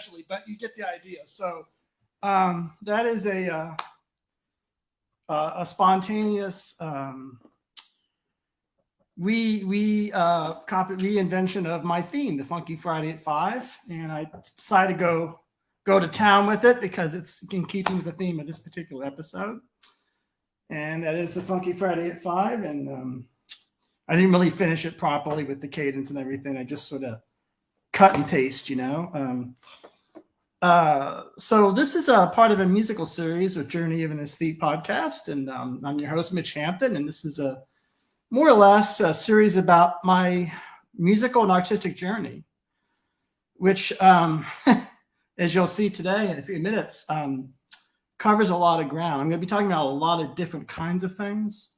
especially, but you get the idea. So that is a spontaneous reinvention of my theme, the Funky Friday at 5, and I decided to go to town with it because it's in keeping with the theme of this particular episode, and that is the Funky Friday at 5. And I didn't really finish it properly with the cadence and everything. I just sort of cut and paste, So this is a part of a musical series with Journey of an Aesthete podcast, and I'm your host, Mitch Hampton, and this is a more or less a series about my musical and artistic journey, which, as you'll see today in a few minutes, covers a lot of ground. I'm going to be talking about a lot of different kinds of things,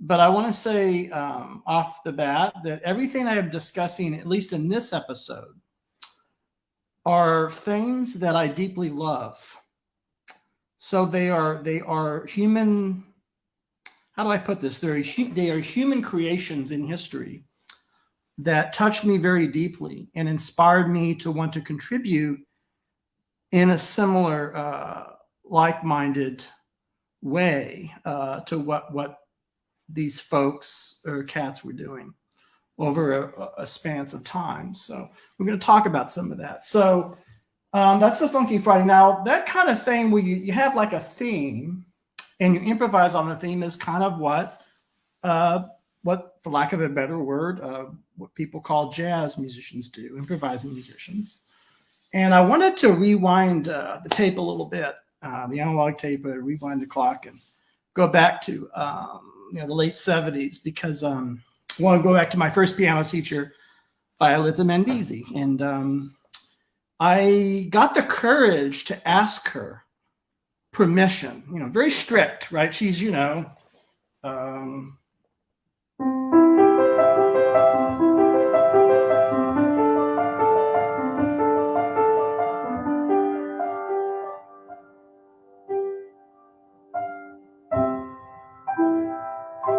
but I want to say off the bat that everything I am discussing, at least in this episode, are things that I deeply love. So they are human. How do I put this? They are human creations in history that touched me very deeply and inspired me to want to contribute in a similar, like-minded way to what these folks or cats were doing over a span of time. So we're going to talk about some of that. So that's the Funky Friday. Now, that kind of thing where you have like a theme and you improvise on the theme is kind of what, for lack of a better word, what people call jazz musicians do, improvising musicians. And I wanted to rewind the tape a little bit, the analog tape, rewind the clock and go back to the late 70s, because I want to go back to my first piano teacher, Violetta Mendizi. And I got the courage to ask her permission, very strict, right? She's,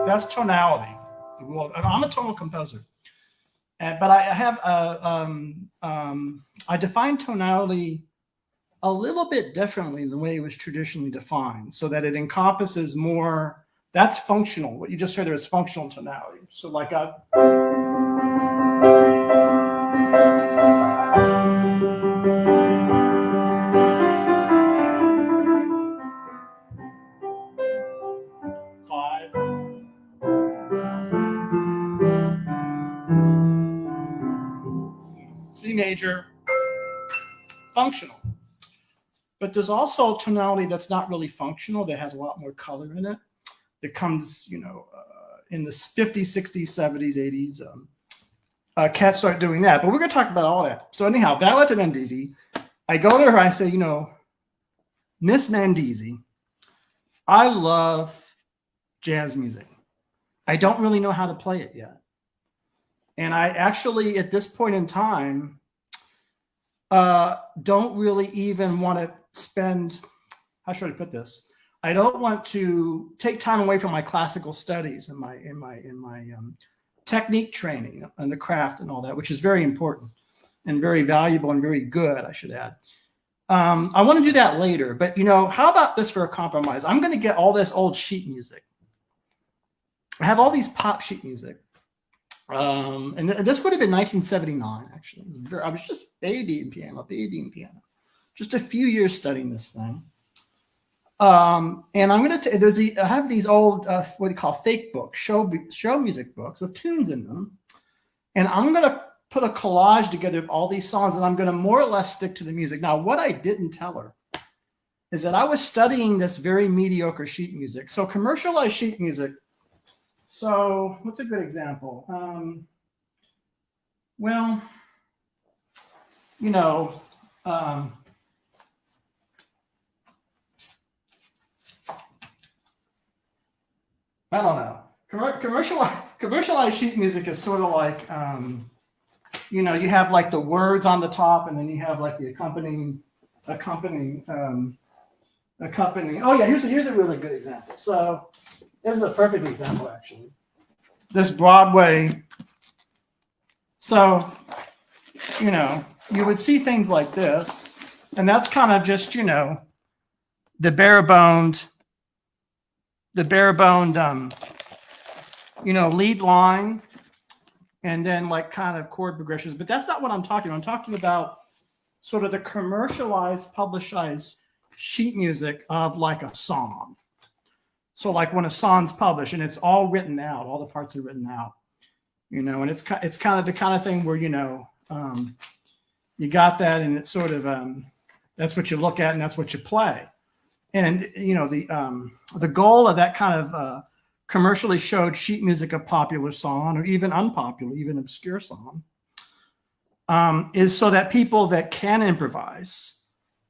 that's tonality. Well, I'm a tonal composer, but I have I define tonality a little bit differently than the way it was traditionally defined, so that it encompasses more. That's functional. What you just heard there is functional tonality. So like a C major, functional. But there's also tonality that's not really functional, that has a lot more color in it, that comes, in the 50s, 60s, 70s, 80s. Cats start doing that. But we're going to talk about all that. So anyhow, Violetta Mendizi, I go to her, I say, Miss Mendizi, I love jazz music. I don't really know how to play it yet. And I actually, at this point in time, don't really even want to spend, how should I put this? I don't want to take time away from my classical studies and my technique training and the craft and all that, which is very important and very valuable and very good, I should add. I want to do that later, but how about this for a compromise? I'm going to get all this old sheet music. I have all these pop sheet music. And this would have been 1979, actually. I was just babying piano. Just a few years studying this thing. And I'm going to I have these old, what they call fake books, show music books with tunes in them. And I'm going to put a collage together of all these songs, and I'm going to more or less stick to the music. Now, what I didn't tell her is that I was studying this very mediocre sheet music. So commercialized sheet music. So what's a good example? I don't know. Commercialized sheet music is sort of like, you have like the words on the top, and then you have like the accompanying. Oh yeah, here's a really good example. So this is a perfect example, actually. This Broadway. So, you would see things like this. And that's kind of just, the bare boned, lead line, and then like kind of chord progressions. But that's not what I'm talking about. I'm talking about sort of the commercialized, publicized sheet music of like a song. So like when a song's published and it's all written out, all the parts are written out, and it's kind of the kind of thing where, you got that, and it's sort of, that's what you look at and that's what you play. And, the goal of that kind of commercially showed sheet music of popular song, or even unpopular, even obscure song, is so that people that can improvise,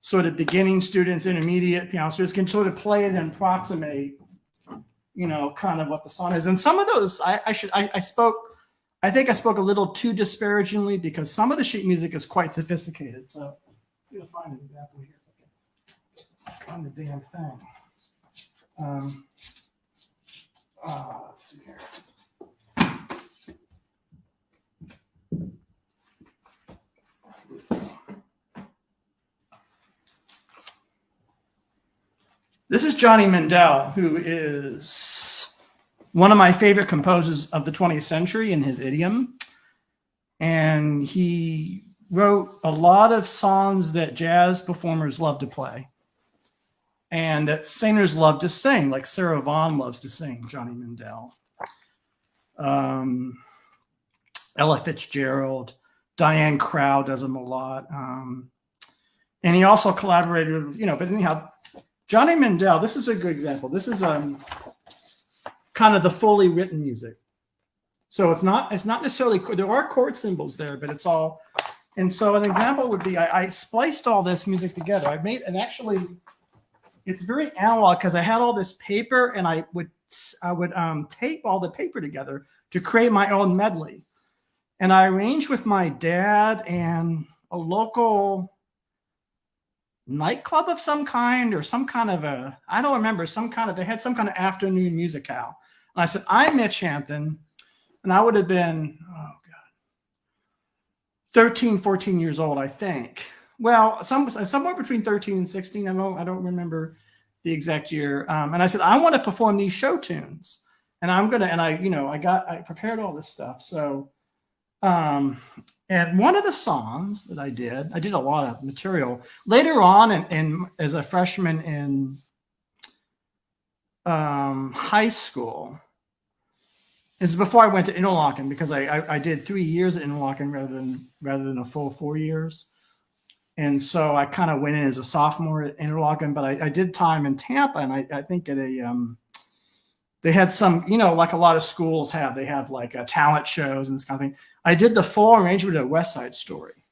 sort of beginning students, intermediate piano students, can sort of play it and approximate, kind of what the song is. And some of those, I think I spoke a little too disparagingly, because some of the sheet music is quite sophisticated. So I'm going to find an example here. Find the damn thing. Let's see here. This is Johnny Mandel, who is one of my favorite composers of the 20th century in his idiom. And he wrote a lot of songs that jazz performers love to play, and that singers love to sing, like Sarah Vaughan loves to sing, Johnny Mandel. Ella Fitzgerald, Diane Crow does them a lot. And he also collaborated with, but anyhow, Johnny Mandel, this is a good example. This is kind of the fully written music. So it's not necessarily, there are chord symbols there, but it's all, and so an example would be, I spliced all this music together. I made, and actually, it's very analog, because I had all this paper, and I would tape all the paper together to create my own medley. And I arranged with my dad and a local nightclub of some kind, or some kind of I don't remember, they had some kind of afternoon musicale. And I said, I'm Mitch Hampton. And I would have been, 13, 14 years old, I think. Well, somewhere between 13 and 16. I don't remember the exact year. And I said, I want to perform these show tunes. And I prepared all this stuff. So, and one of the songs that I did a lot of material later on, and as a freshman in high school. This is before I went to Interlochen, because I did 3 years at Interlochen rather than a full 4 years. And so I kind of went in as a sophomore at Interlochen, but I did time in Tampa, and I think at they had some, like a lot of schools have, they have like talent shows and this kind of thing. I did the full arrangement of West Side Story,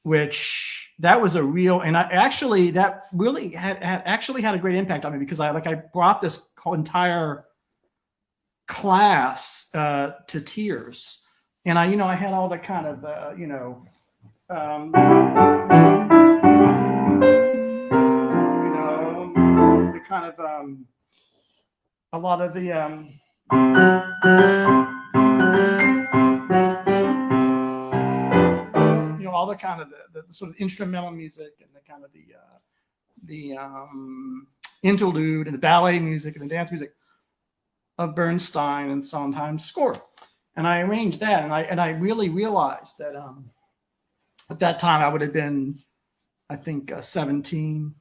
which that was a real, and that really had a great impact on me, because I brought this whole entire class to tears, and I had all the kind of the kind of a lot of the all the kind of the sort of instrumental music, and the kind of the interlude, and the ballet music, and the dance music of Bernstein and Sondheim's score. And I arranged that, and I really realized that at that time I would have been, I think, 17,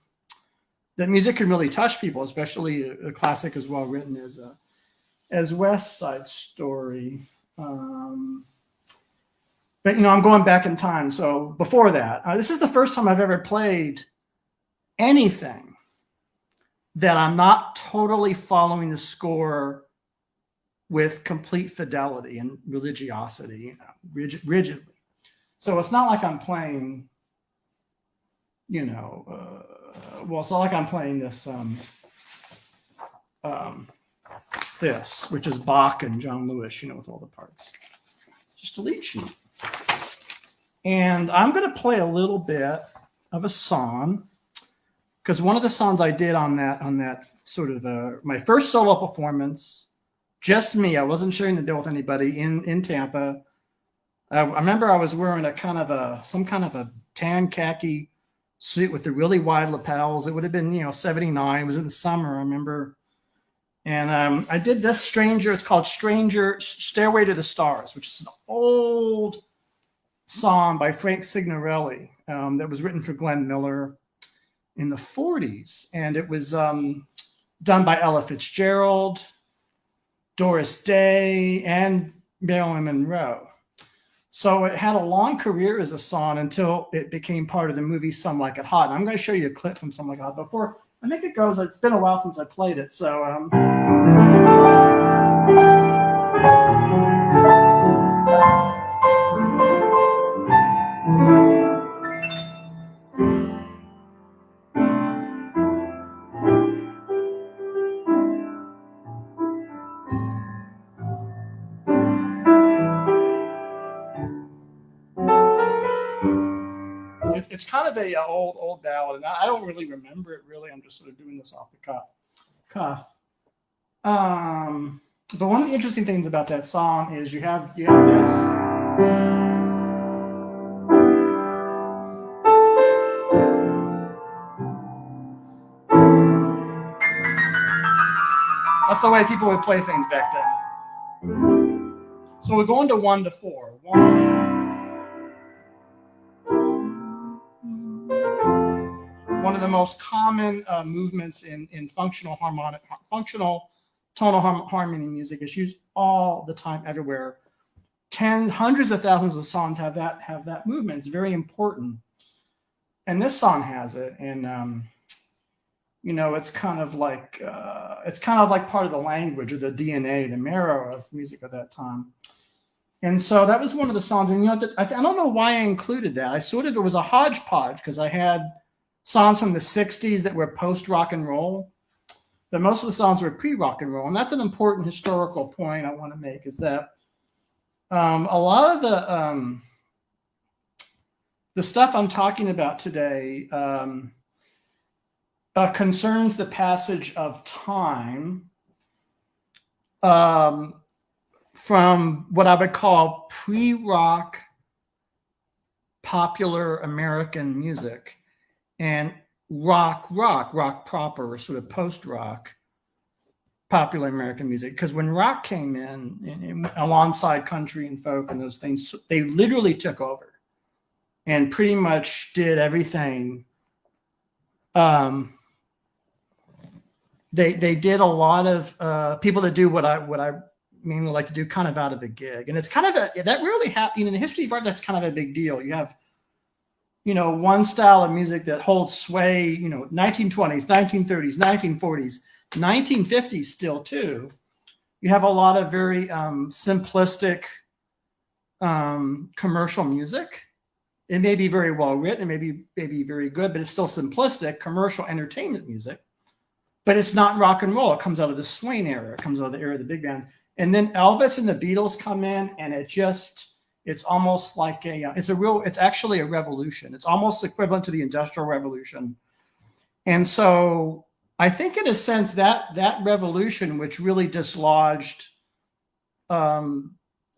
that music can really touch people, especially a classic as well written as West Side Story. But I'm going back in time. So before that, this is the first time I've ever played anything that I'm not totally following the score with complete fidelity and religiosity, rigidly. So it's not like I'm playing, it's not like I'm playing this, this, which is Bach and John Lewis, with all the parts. Just a lead sheet. And I'm going to play a little bit of a song, because one of the songs I did on that sort of my first solo performance, just me, I wasn't sharing the bill with anybody, in Tampa. I remember I was wearing some kind of a tan khaki suit with the really wide lapels. It would have been, 79. It was in the summer, I remember. And I did this Stranger. It's called Stairway to the Stars, which is an old song by Frank Signorelli that was written for Glenn Miller in the 40s. And it was done by Ella Fitzgerald, Doris Day, and Marilyn Monroe. So it had a long career as a song until it became part of the movie Some Like It Hot. And I'm going to show you a clip from Some Like It Hot. Before I think it goes, it's been a while since I played it. So it's kind of a old ballad, and I don't really remember it. Really, I'm just sort of doing this off the cuff. But one of the interesting things about that song is you have this. That's the way people would play things back then. So we're going to 1 to 4. 1 of the most common movements in functional tonal harmony music is used all the time, everywhere. Hundreds of thousands of songs have that movement. It's very important, and this song has it. And it's kind of like part of the language or the DNA, the marrow of music at that time. And so that was one of the songs. And I don't know why I included that. It was a hodgepodge because I had songs from the 60s that were post rock and roll, but most of the songs were pre-rock and roll. And that's an important historical point I want to make, is that a lot of the stuff I'm talking about today concerns the passage of time from what I would call pre-rock popular American music and rock proper, sort of post-rock popular American music. Because when rock came in alongside country and folk and those things, they literally took over and pretty much did everything. They did a lot of people that do what I mainly like to do kind of out of a gig. And it's kind of that rarely happens in the history of art. That's kind of a big deal. You have one style of music that holds sway, 1920s, 1930s, 1940s, 1950s still too. You have a lot of very simplistic commercial music. It may be very well written, it may be very good, but it's still simplistic commercial entertainment music. But it's not rock and roll. It comes out of the swing era. It comes out of the era of the big bands. And then Elvis and the Beatles come in, and it's almost like it's actually a revolution. It's almost equivalent to the Industrial Revolution. And so I think in a sense that revolution, which really dislodged a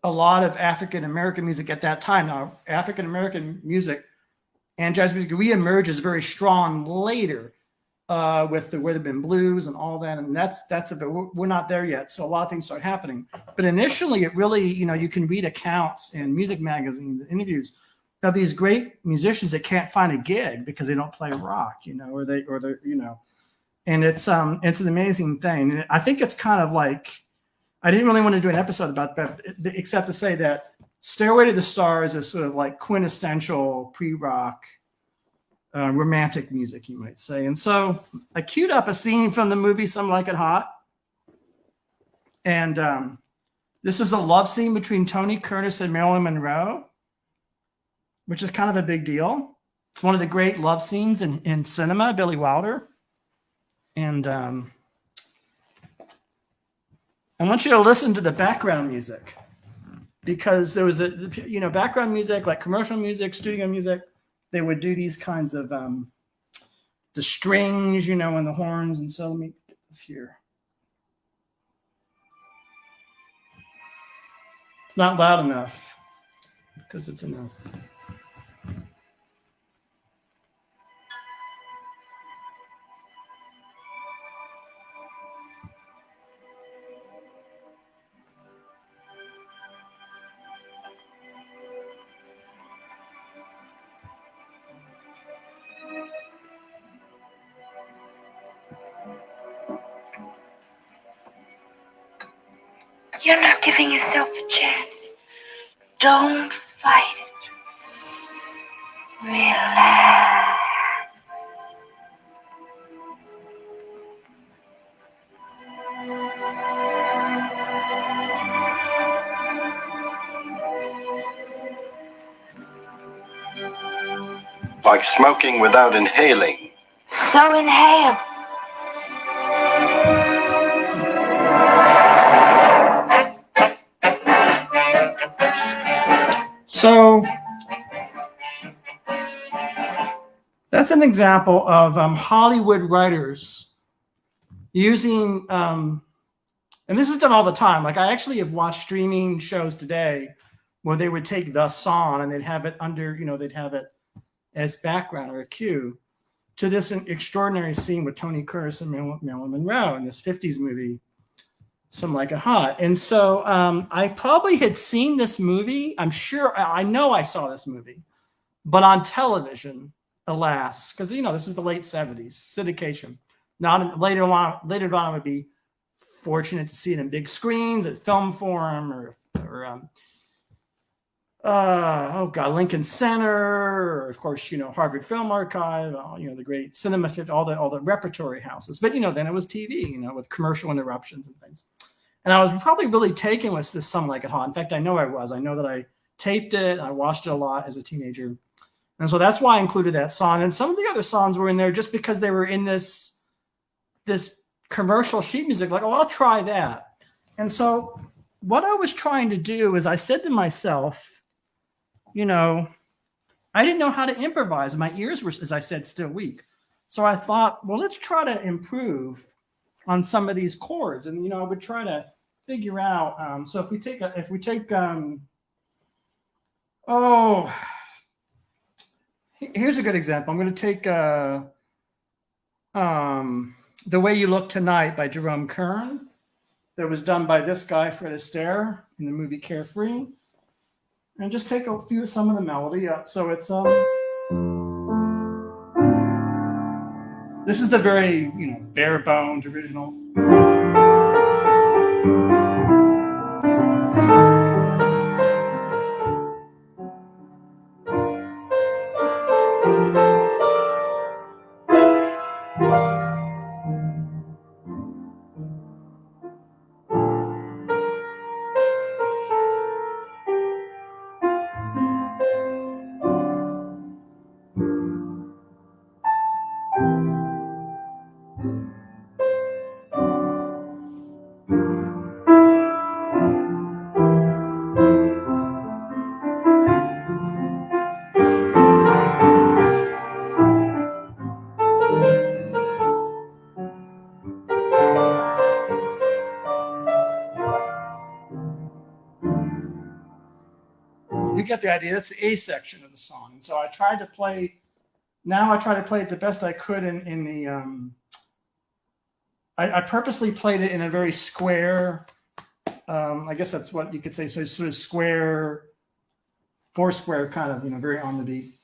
lot of African-American music at that time. Now, African-American music and jazz music reemerges very strong later with the rhythm and blues and all that. And that's a bit, we're not there yet. So a lot of things start happening. But initially it really, you can read accounts in music magazines and interviews of these great musicians that can't find a gig because they don't play rock, or they're and it's an amazing thing. And I think it's kind of like, I didn't really want to do an episode about that, except to say that Stairway to the Stars is sort of like quintessential pre-rock romantic music, you might say. And so I queued up a scene from the movie Some Like It Hot. And this is a love scene between Tony Curtis and Marilyn Monroe, which is kind of a big deal. It's one of the great love scenes in cinema, Billy Wilder. And I want you to listen to the background music, because there was background music, like commercial music, studio music. They would do these kinds of the strings, and the horns. And so let me get this here. It's not loud enough because it's enough. You're not giving yourself a chance. Don't fight it. Relax. Like smoking without inhaling. So inhale. So that's an example of Hollywood writers using, and this is done all the time. Like I actually have watched streaming shows today where they would take the song and they'd have it under, they'd have it as background or a cue to this extraordinary scene with Tony Curtis and Marilyn Monroe in this 50s movie, Some Like It Hot. And so I probably had seen this movie. I know I saw this movie, but on television, alas, because, this is the late 70s, syndication. Later on, I would be fortunate to see it in big screens at Film Forum or Lincoln Center, or of course, Harvard Film Archive, the great Cinema 50, all the repertory houses. But, then it was TV, with commercial interruptions and things. And I was probably really taken with this Some Like It Hot. In fact, I know I was. I know that I taped it. I watched it a lot as a teenager. And so that's why I included that song. And some of the other songs were in there just because they were in this commercial sheet music, like, I'll try that. And so what I was trying to do is I said to myself, I didn't know how to improvise. My ears were, as I said, still weak. So I thought, well, let's try to improve on some of these chords. And, I would try to figure out. So if we take, here's a good example. I'm going to take The Way You Look Tonight by Jerome Kern. That was done by this guy, Fred Astaire, in the movie Carefree. And just take some of the melody up. So it's this is the very bare boned original. You get the idea. That's the A section of the song. And so I tried to play. Now I try to play it the best I could in the. I purposely played it in a very square. I guess that's what you could say. So sort of square, four square kind of very on the beat.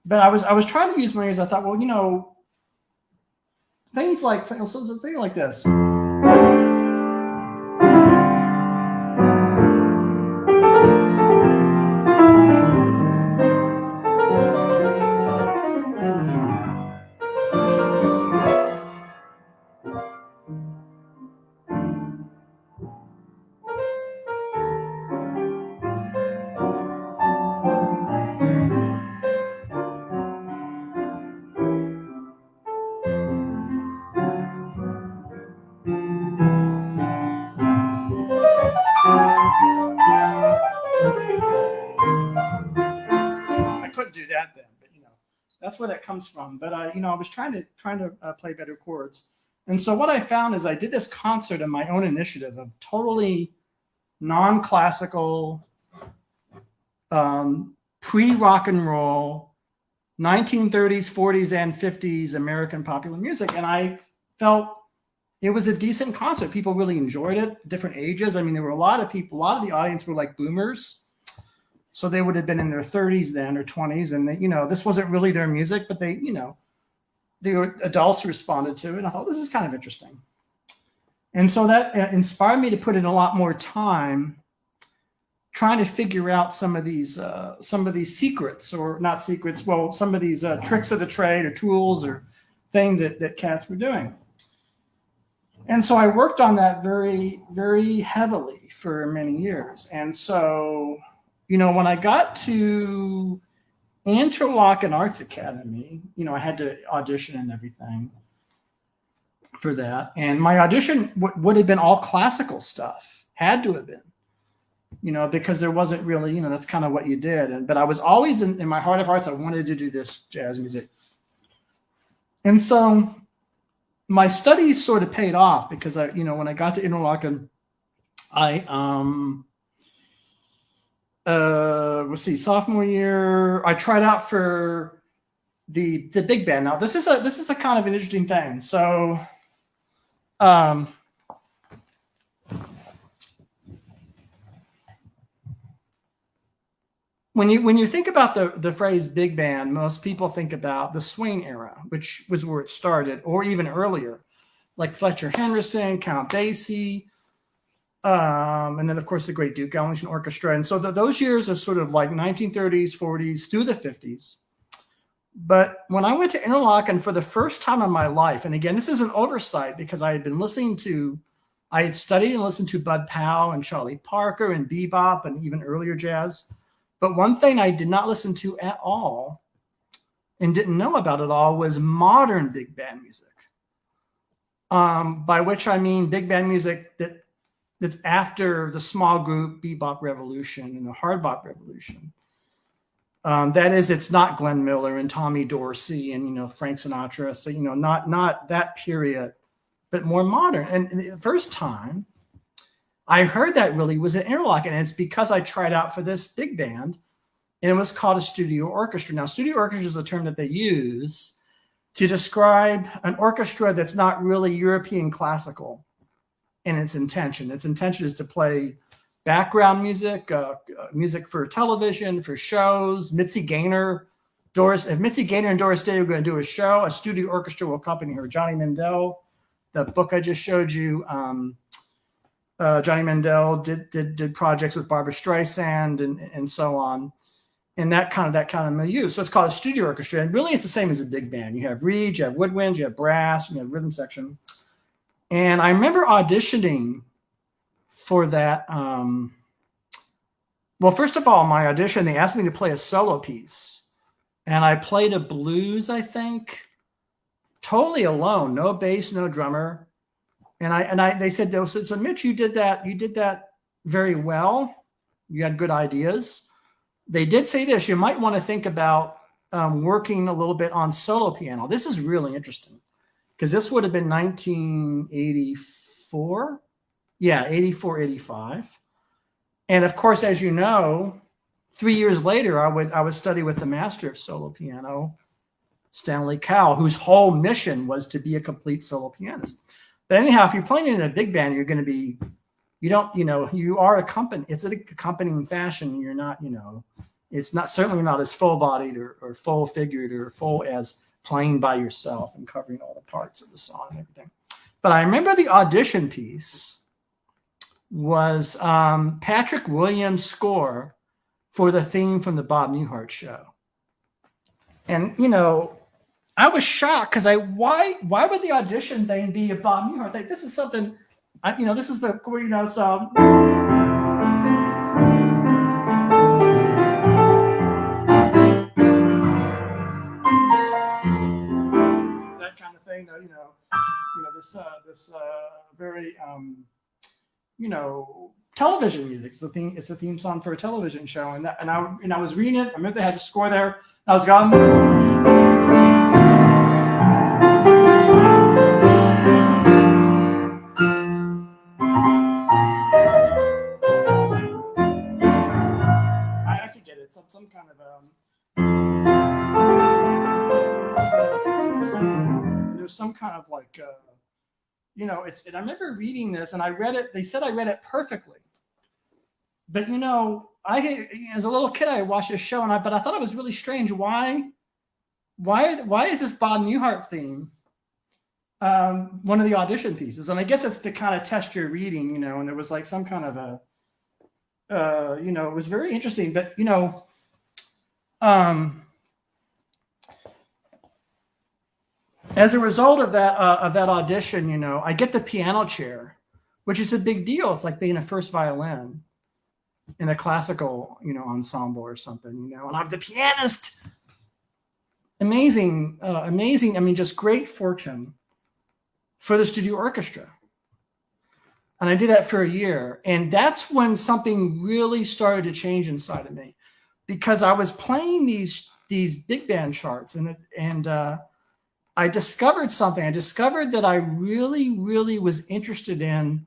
But I was trying to use my ears. I thought, well, things like this. Do that then, but that's where that comes from. But I was trying to play better chords, and so what I found is I did this concert on my own initiative of totally non-classical, pre-rock and roll, 1930s, 40s, and 50s American popular music, and I felt it was a decent concert. People really enjoyed it, different ages. I mean, there were a lot of people. A lot of the audience were like boomers. So they would have been in their 30s then or 20s, and they, this wasn't really their music, but they, they were adults who responded to it. And I thought this is kind of interesting. And so that inspired me to put in a lot more time trying to figure out some of these secrets, or not secrets, well, some of these tricks of the trade or tools or things that cats were doing. And so I worked on that very, very heavily for many years. And so, when I got to Interlochen Arts Academy, I had to audition and everything for that. And my audition would have been all classical stuff, had to have been, because there wasn't really, that's kind of what you did. But I was always in my heart of hearts, I wanted to do this jazz music. And so my studies sort of paid off, because when I got to Interlochen, sophomore year, I tried out for the big band. Now this is a kind of an interesting thing. So, when you think about the phrase big band, most people think about the swing era, which was where it started, or even earlier, like Fletcher Henderson, Count Basie, and then of course the great Duke Ellington Orchestra. And so those years are sort of like 1930s, 40s through the 50s. But when I went to Interlochen for the first time in my life, and again, this is an oversight because I had studied and listened to Bud Powell and Charlie Parker and bebop and even earlier jazz. But one thing I did not listen to at all and didn't know about at all was modern big band music. By which I mean big band music that's after the small group bebop revolution and the hard bop revolution. That is, it's not Glenn Miller and Tommy Dorsey and Frank Sinatra. So not that period, but more modern. And the first time I heard that really was at Interlochen, and it's because I tried out for this big band, and it was called a studio orchestra. Now, studio orchestra is a term that they use to describe an orchestra that's not really European classical in its intention. Its intention is to play background music, music for television, for shows. Mitzi Gaynor, if Mitzi Gaynor and Doris Day are going to do a show, a studio orchestra will accompany her. Johnny Mandel, the book I just showed you, Johnny Mandel did projects with Barbra Streisand and so on, and that kind of milieu. So it's called a studio orchestra, and really it's the same as a big band. You have reeds, you have woodwinds, you have brass, you have rhythm section. And I remember auditioning for that. Well, first of all, my audition, they asked me to play a solo piece, and I played a blues, I think, totally alone, no bass, no drummer. And they said, so Mitch, you did that very well. You had good ideas. They did say this, you might want to think about working a little bit on solo piano. This is really interesting because this would have been 1984. Yeah, 84, 85. And of course, as you know, 3 years later, I would study with the master of solo piano, Stanley Cowell, whose whole mission was to be a complete solo pianist. But anyhow, if you're playing in a big band, you're going to be, you are it's an accompanying fashion. You're not, it's not certainly not as full bodied or full figured or full as playing by yourself and covering all the parts of the song and everything. But I remember the audition piece was Patrick Williams' score for the theme from the Bob Newhart show. And, I was shocked because why would the audition thing be a Bob Newhart thing? This is something, this is the, so. That kind of thing, this very, television music. It's the theme song for a television show. And I was reading it. I remember they had a score there. I was going, I forget it. Some kind of there's some kind of like it's. And I remember reading this, and I read it. They said I read it perfectly, but as a little kid, I watched this show, but I thought it was really strange. Why is this Bob Newhart theme one of the audition pieces, and I guess it's to kind of test your reading, you know. And there was like some kind of a, you know, it was very interesting. But you know, as a result of that audition, you know, I get the piano chair, which is a big deal. It's like being a first violin in a classical, you know, ensemble or something, you know. And I'm the pianist. Amazing, amazing. I mean, just great fortune for the studio orchestra. And I did that for a year. And that's when something really started to change inside of me, because I was playing these big band charts, and I discovered something. I discovered that I really, really was interested in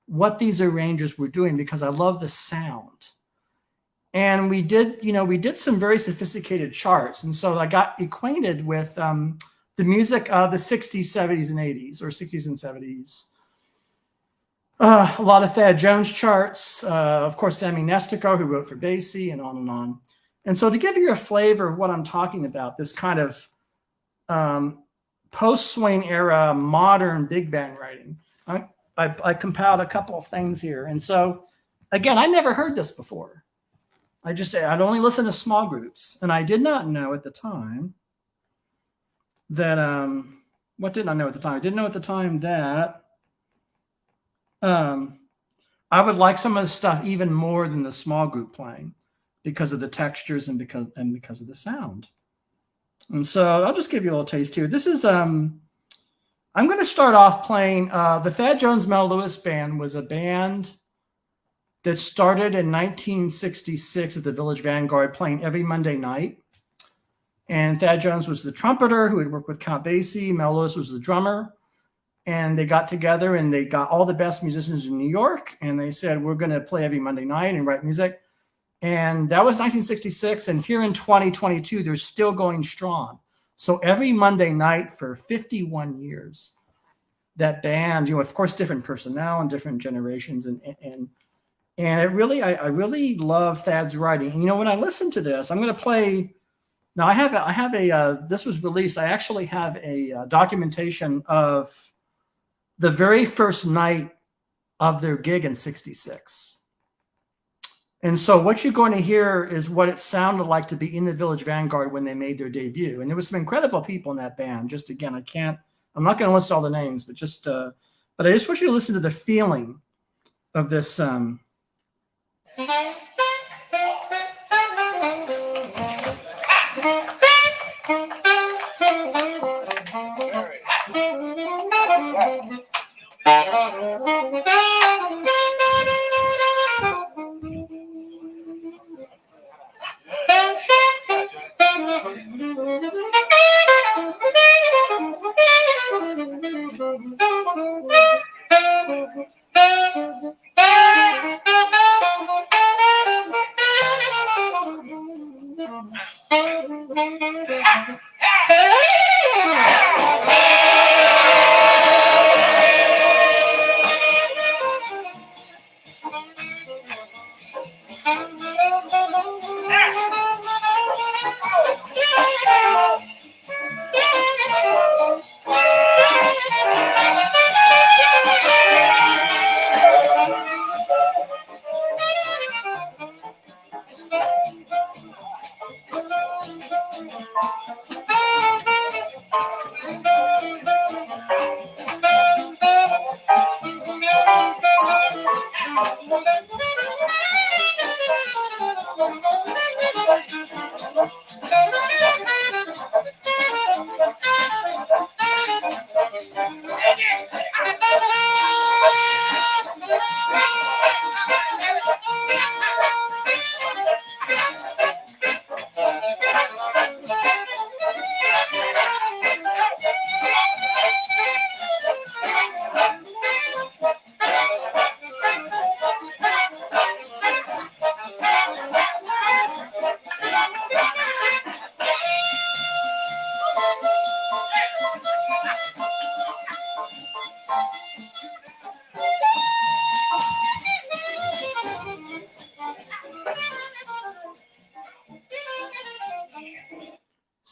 what these arrangers were doing, because I love the sound. And we did some very sophisticated charts. And so I got acquainted with the music of the 60s, 70s, and 80s, or 60s and 70s. A lot of Thad Jones charts, of course, Sammy Nestico, who wrote for Basie, and on and on. And so to give you a flavor of what I'm talking about, this kind of post-swing era modern big band writing, I compiled a couple of things here. And so, again, I never heard this before. I'd only listened to small groups, and I did not know at the time that what did I know at the time? I didn't know at the time that I would like some of the stuff even more than the small group playing, because of the textures and because of the sound. And so I'll just give you a little taste here. This is I'm going to start off playing the Thad Jones Mel Lewis Band. Was a band that started in 1966 at the Village Vanguard, playing every Monday night. And Thad Jones was the trumpeter who had worked with Count Basie. Mel Lewis was the drummer. And they got together and they got all the best musicians in New York. And they said, we're going to play every Monday night and write music. And that was 1966. And here in 2022, they're still going strong. So every Monday night for 51 years, that band, you know, of course, different personnel and different generations. And it really, I really love Thad's writing. And, you know, when I listen to this, I'm going to play. Now I have a this was released. I actually have a documentation of the very first night of their gig in 66. And so what you're going to hear is what it sounded like to be in the Village Vanguard when they made their debut. And there was some incredible people in that band. Just again, I'm not going to list all the names, but but I just want you to listen to the feeling of this.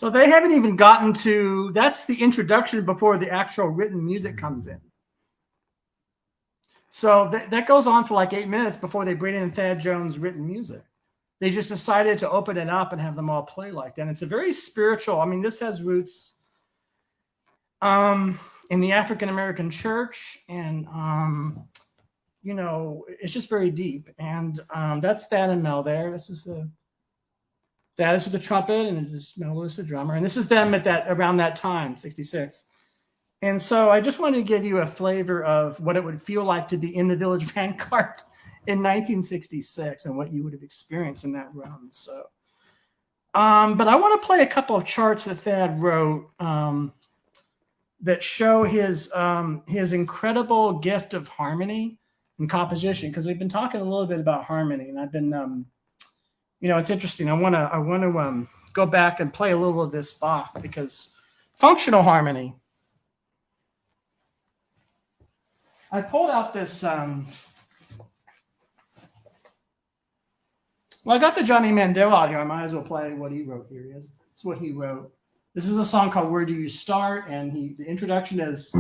So they haven't even gotten to, that's the introduction before the actual written music comes in. So that goes on for like 8 minutes before they bring in Thad Jones' written music. They just decided to open it up and have them all play like that. And it's a very spiritual, I mean, this has roots in the African-American church. And, you know, it's just very deep. And that's Thad and Mel there. This is Thad is with the trumpet, and just Mel is the drummer. And this is them at around that time, 66. And so I just wanted to give you a flavor of what it would feel like to be in the Village Vanguard in 1966 and what you would have experienced in that run. So, but I want to play a couple of charts that Thad wrote that show his incredible gift of harmony and composition, because we've been talking a little bit about harmony, and I've been, you know, it's interesting. I want to go back and play a little of this Bach, because functional harmony. I pulled out this. Well, I got the Johnny Mandel out here. I might as well play what he wrote. Here he is. It's what he wrote. This is a song called "Where Do You Start?" and the introduction is.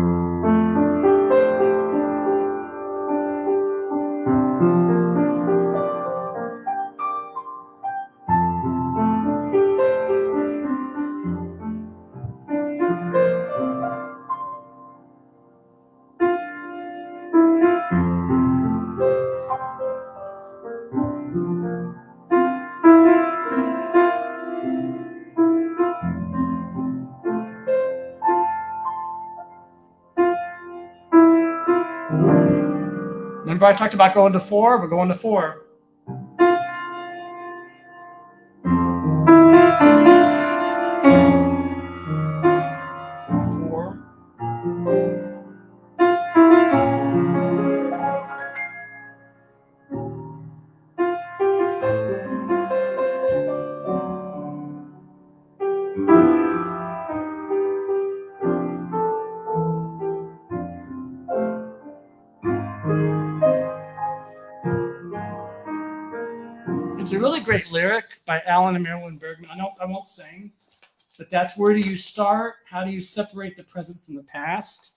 Remember I talked about going to 4? We're going to 4. It's a really great lyric by Alan and Marilyn Bergman. I won't sing, but that's where do you start? How do you separate the present from the past?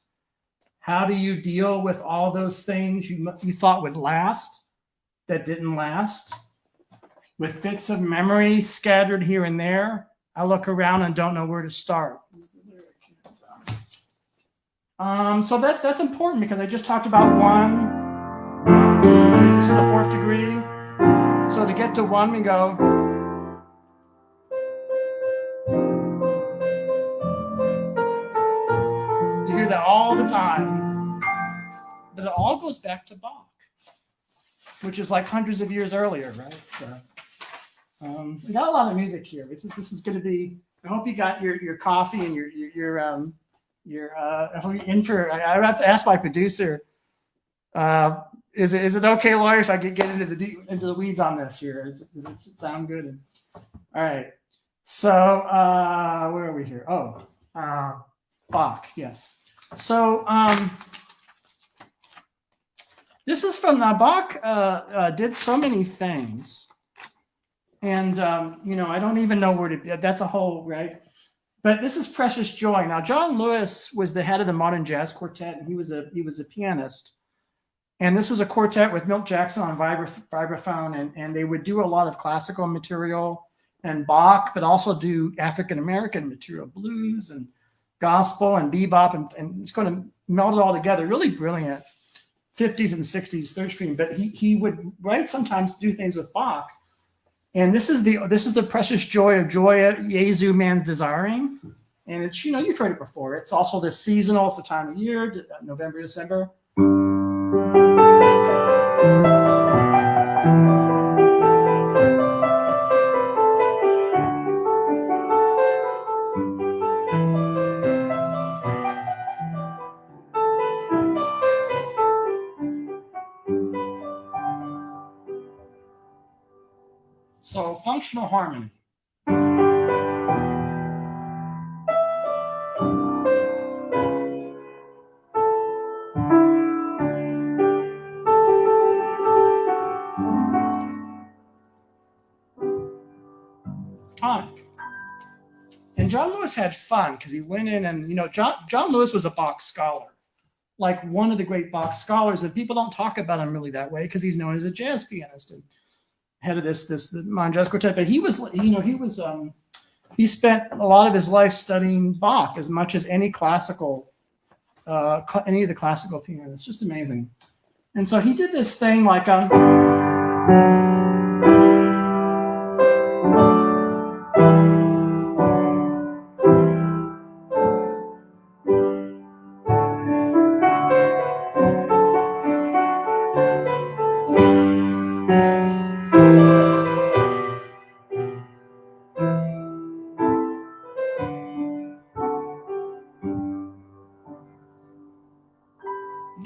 How do you deal with all those things you thought would last that didn't last? With bits of memory scattered here and there, I look around and don't know where to start. So that's important, because I just talked about 1. This is the 4th degree. So to get to 1, we go. You hear that all the time. But it all goes back to Bach, which is like hundreds of years earlier, right? So we got a lot of music here. This is going to be. I hope you got your coffee and your I hope you're in for. I have to ask my producer. Is it okay, Laurie, if I get into the weeds on this here? Does it sound good? All right. So where are we here? Oh, Bach. Yes. So this is from Bach. Did so many things, and you know, I don't even know where to. That's a whole right. But this is Precious Joy. Now, John Lewis was the head of the Modern Jazz Quartet, and he was a pianist. And this was a quartet with Milt Jackson on vibraphone, and they would do a lot of classical material and Bach, but also do African-American material, blues and gospel and bebop, and it's going to meld it all together. Really brilliant 50s and 60s third stream. But he would write, sometimes do things with Bach. And this is the Precious Joy of Joy, Jesu man's desiring. And it's, you know, you've heard it before. It's also the seasonal, it's the time of year, November, December. So functional harmony. Tonic. And John Lewis had fun because he went in and, John Lewis was a Bach scholar, like one of the great Bach scholars, and people don't talk about him really that way because he's known as a jazz pianist and head of the modern jazz quartet. But he spent a lot of his life studying Bach as much as any of the classical pianists. Just amazing. And so he did this thing like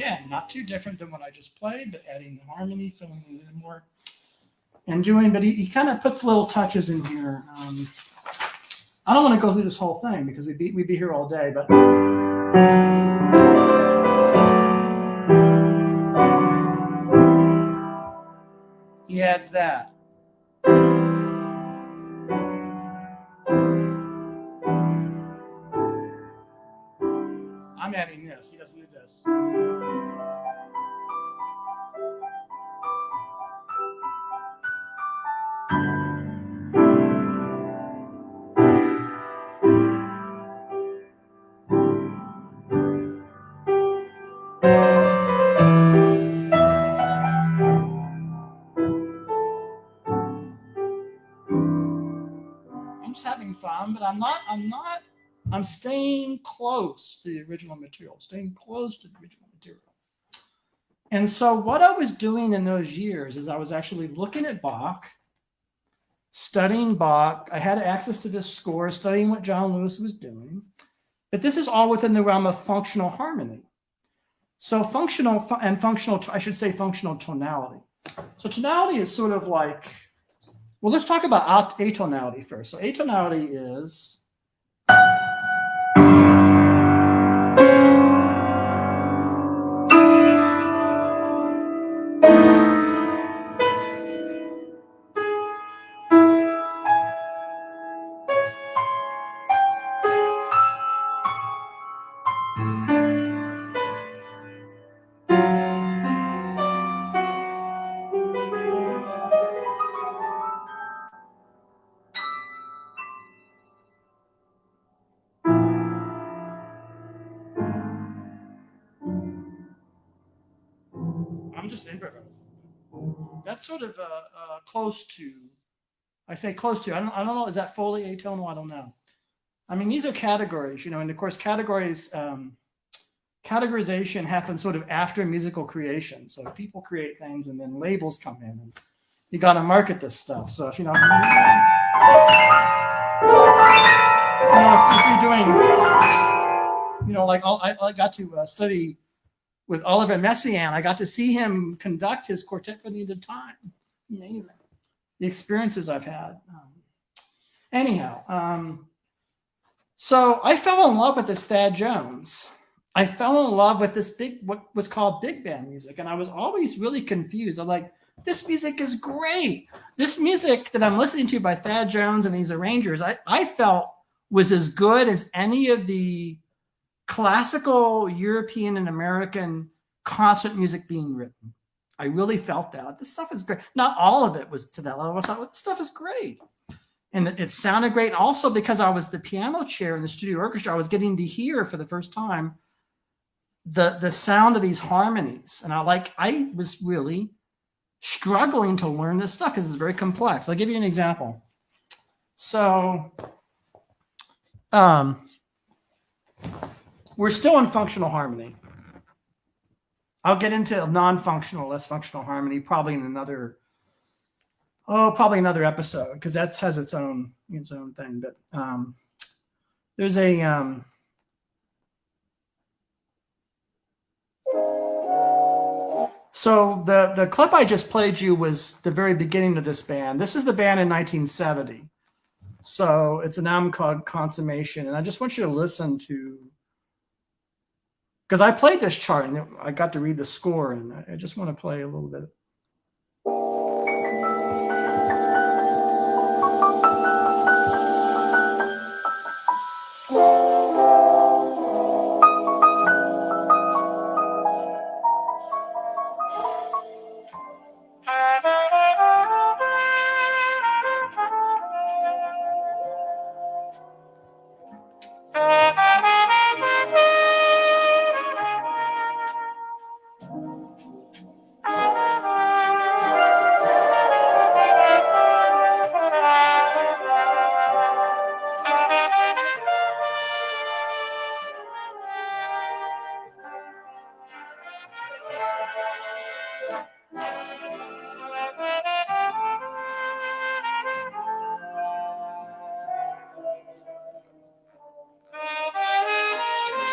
again, not too different than what I just played, but adding the harmony, filling it in more, and doing. But he kind of puts little touches in here. I don't want to go through this whole thing because we'd be here all day, but. He adds that. I'm adding this. He doesn't do this. I'm just having fun, but I'm staying close to the original material, And so what I was doing in those years is I was actually looking at Bach, studying Bach. I had access to this score, studying what John Lewis was doing. But this is all within the realm of functional harmony. So functional tonality. So tonality is sort of like, well, let's talk about atonality first. So atonality is I'm just improvising. That's sort of close to. I say close to. I don't know. Is that fully atonal? I don't know. I mean, these are categories, and of course, categorization happens sort of after musical creation. So people create things, and then labels come in, and you got to market this stuff. So if if you're doing, like I got to study with Oliver Messiaen. I got to see him conduct his quartet for the end of time. Amazing. The experiences I've had. So I fell in love with this Thad Jones. I fell in love with this what was called big band music. And I was always really confused. I'm like, this music is great. This music that I'm listening to by Thad Jones and these arrangers, I felt was as good as any of the classical European and American concert music being written. I really felt that. This stuff is great. Not all of it was to that level. I thought, well, this stuff is great. And it sounded great. And also because I was the piano chair in the studio orchestra, I was getting to hear for the first time the sound of these harmonies. And I was really struggling to learn this stuff because it's very complex. I'll give you an example. So we're still in functional harmony. I'll get into non-functional, less functional harmony probably in another episode because that has its own thing. But there's a so the clip I just played you was the very beginning of this band. This is the band in 1970. So it's an album called Consummation, and I just want you to listen to. Because I played this chart and I got to read the score, and I just want to play a little bit. So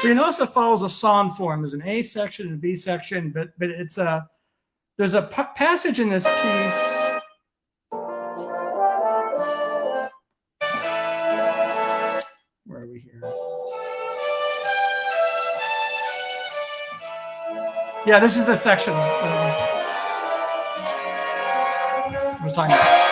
you notice it follows a song form. There's an A section and a B section, but it's a there's a passage in this piece. Where are we here? Yeah, this is the section we're talking about.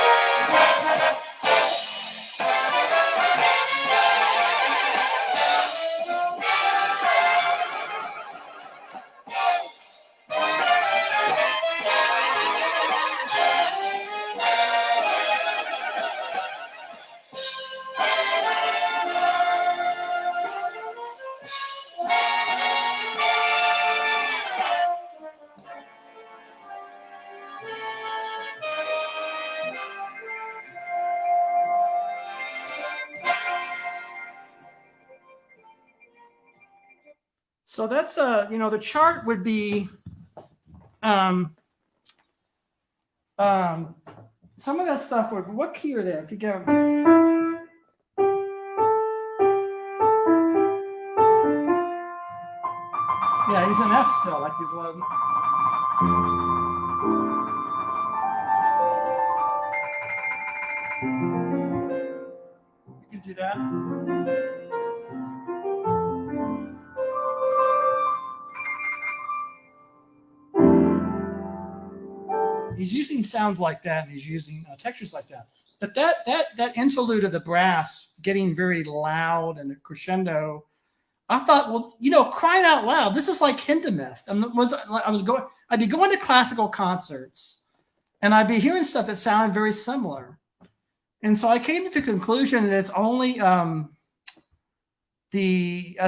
So that's the chart would be some of that stuff. What key are they? If you go, yeah, he's an F still, like these low. You can do that. He's using sounds like that, and he's using textures like that. But that interlude of the brass getting very loud and a crescendo, I thought, well, crying out loud, this is like Hindemith. I'd be going to classical concerts, and I'd be hearing stuff that sounded very similar. And so I came to the conclusion that it's only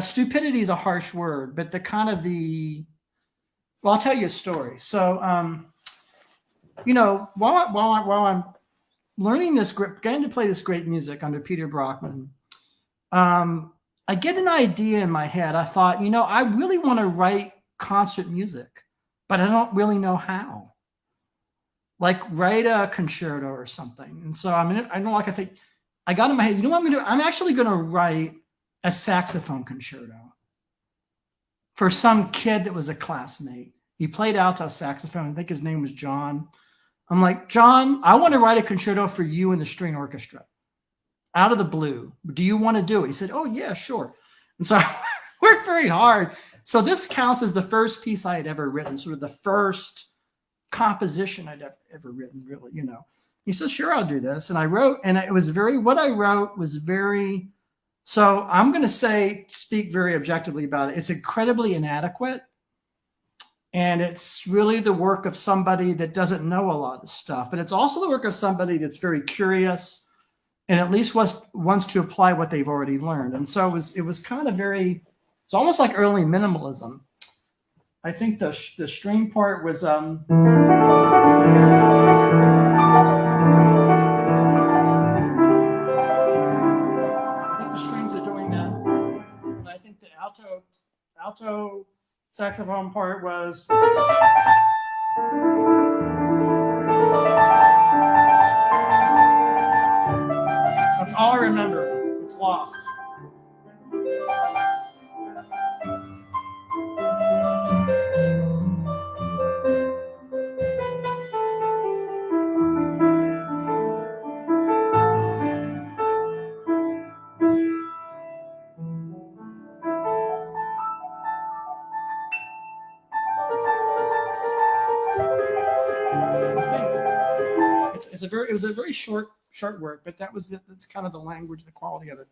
stupidity is a harsh word, but well, I'll tell you a story. So, while I'm learning getting to play this great music under Peter Brockman, I get an idea in my head. I thought, I really want to write concert music, but I don't really know how. Like write a concerto or something. And so I think I got in my head, what I'm going to do? I'm actually going to write a saxophone concerto for some kid that was a classmate. He played alto saxophone. I think his name was John. I'm like, John, I want to write a concerto for you and the string orchestra out of the blue. Do you want to do it? He said, oh, yeah, sure. And so I worked very hard. So this counts as the first piece I had ever written, sort of the first composition I'd ever written, really, He said, sure, I'll do this. And I wrote, and what I wrote was very, so I'm going to speak very objectively about it. It's incredibly inadequate. And it's really the work of somebody that doesn't know a lot of stuff, but it's also the work of somebody that's very curious and at least wants to apply what they've already learned. And so it was kind of it's almost like early minimalism. I think the string part was I think the strings are doing that, and I think the alto saxophone part was that's all I remember. It's lost. It was a very short work, but that's kind of the language, the quality of it.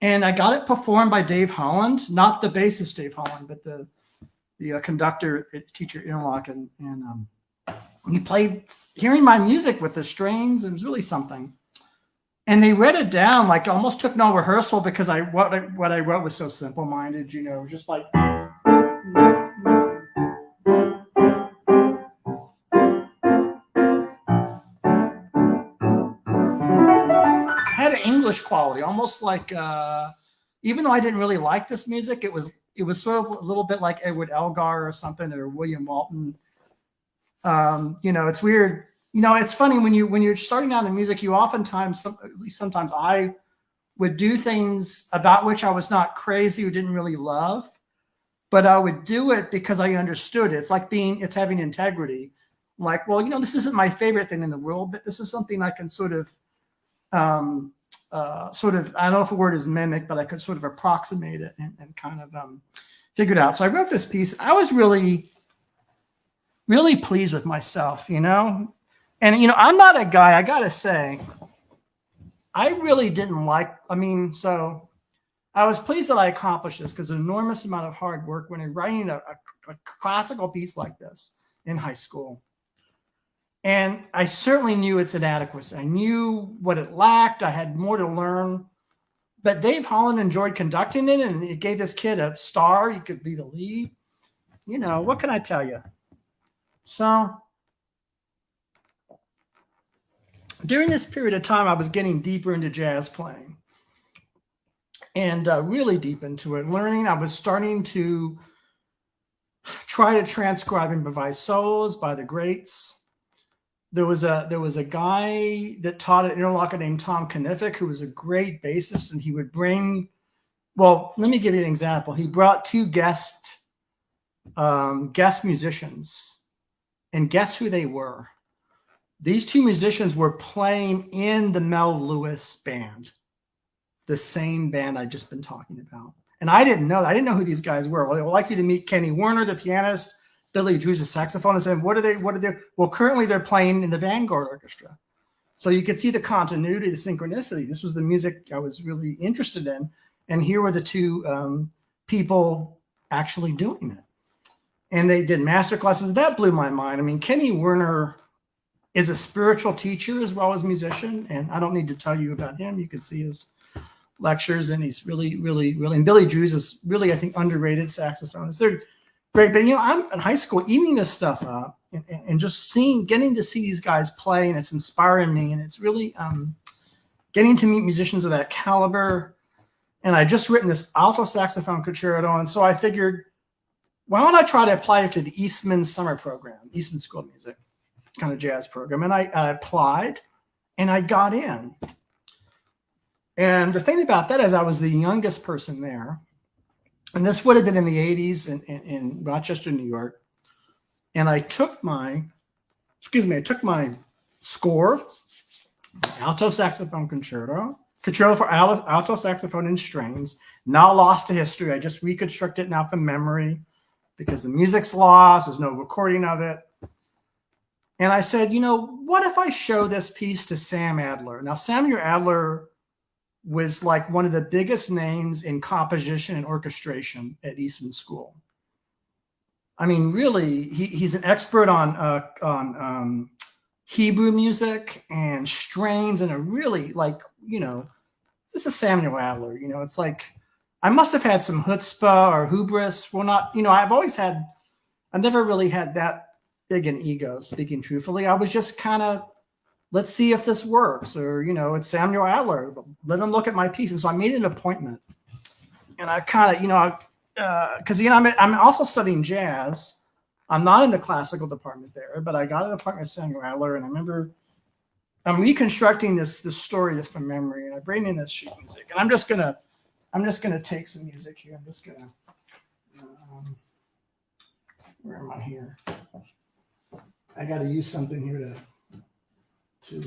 And I got it performed by Dave Holland, not the bassist Dave Holland, but the conductor, teacher, interlock, and he played, hearing my music with the strings. It was really something. And they read it down, like almost took no rehearsal, because what I wrote was so simple-minded, just like. Had an English quality, almost like even though I didn't really like this music, it was sort of a little bit like Edward Elgar or something, or William Walton. It's weird. It's funny when you're starting out in music, you oftentimes, at least sometimes, I would do things about which I was not crazy or didn't really love, but I would do it because I understood it. It's having integrity. Like, well, this isn't my favorite thing in the world, but this is something I can sort of, I don't know if the word is mimic, but I could sort of approximate it and kind of figure it out. So I wrote this piece. I was really, really pleased with myself, And, I'm not a guy, I got to say, I really didn't so I was pleased that I accomplished this because an enormous amount of hard work when you're writing a classical piece like this in high school. And I certainly knew its inadequacy. I knew what it lacked. I had more to learn. But Dave Holland enjoyed conducting it, and it gave this kid a star. He could be the lead. What can I tell you? So during this period of time, I was getting deeper into jazz playing and really deep into it. Learning, I was starting to try to transcribe improvised solos by the greats. There was a guy that taught at Interlochen named Tom Knifick, who was a great bassist, and he would bring. Well, let me give you an example. He brought two guest musicians, and guess who they were? These two musicians were playing in the Mel Lewis band, the same band I'd just been talking about. And I didn't know that. I didn't know who these guys were. Well, they were likely to meet Kenny Werner, the pianist, Billy Drews, the saxophone, and said, what are they? Well, currently they're playing in the Vanguard Orchestra. So you could see the continuity, the synchronicity. This was the music I was really interested in. And here were the two people actually doing it. And they did master classes. That blew my mind. I mean, Kenny Werner is a spiritual teacher as well as musician. And I don't need to tell you about him. You can see his lectures, and he's really, really, really, and Billy Drews is really, I think, underrated saxophonist. They're great. But, I'm in high school eating this stuff up and just getting to see these guys play, and it's inspiring me. And it's really getting to meet musicians of that caliber. And I just written this alto saxophone concerto. And so I figured, why don't I try to apply it to the Eastman summer program, Eastman School of Music, kind of jazz program. And I applied, and I got in. And the thing about that is I was the youngest person there. And this would have been in the 80s in Rochester, New York. And I took my score, alto saxophone concerto for alto saxophone in strings, now lost to history. I just reconstruct it now from memory because the music's lost. There's no recording of it. And I said, what if I show this piece to Sam Adler? Now, Samuel Adler was like one of the biggest names in composition and orchestration at Eastman School. I mean, really, he's an expert on Hebrew music and strains, and a really this is Samuel Adler. It's like I must have had some chutzpah or hubris. Well, not I've never really had that big an ego. Speaking truthfully, I was just kind of, let's see if this works, or, it's Samuel Adler. Let him look at my piece. And so I made an appointment, and I kind of, because, I'm also studying jazz. I'm not in the classical department there, but I got an appointment with Samuel Adler, and I remember I'm reconstructing this story just from memory, and I bring in this sheet music, and I'm just gonna take some music here. I'm just gonna, where am I here? I got to use something here to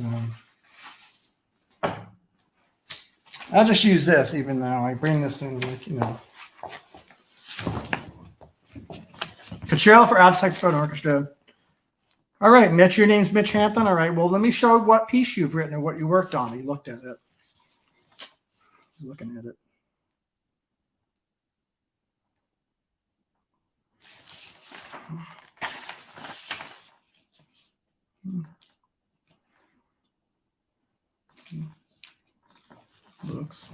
I'll just use this, even though I bring this in, Concerto for Alto Saxophone Orchestra. All right, Mitch, your name's Mitch Hampton. All right, well, let me show what piece you've written and what you worked on. He looked at it. He's looking at it. Looks.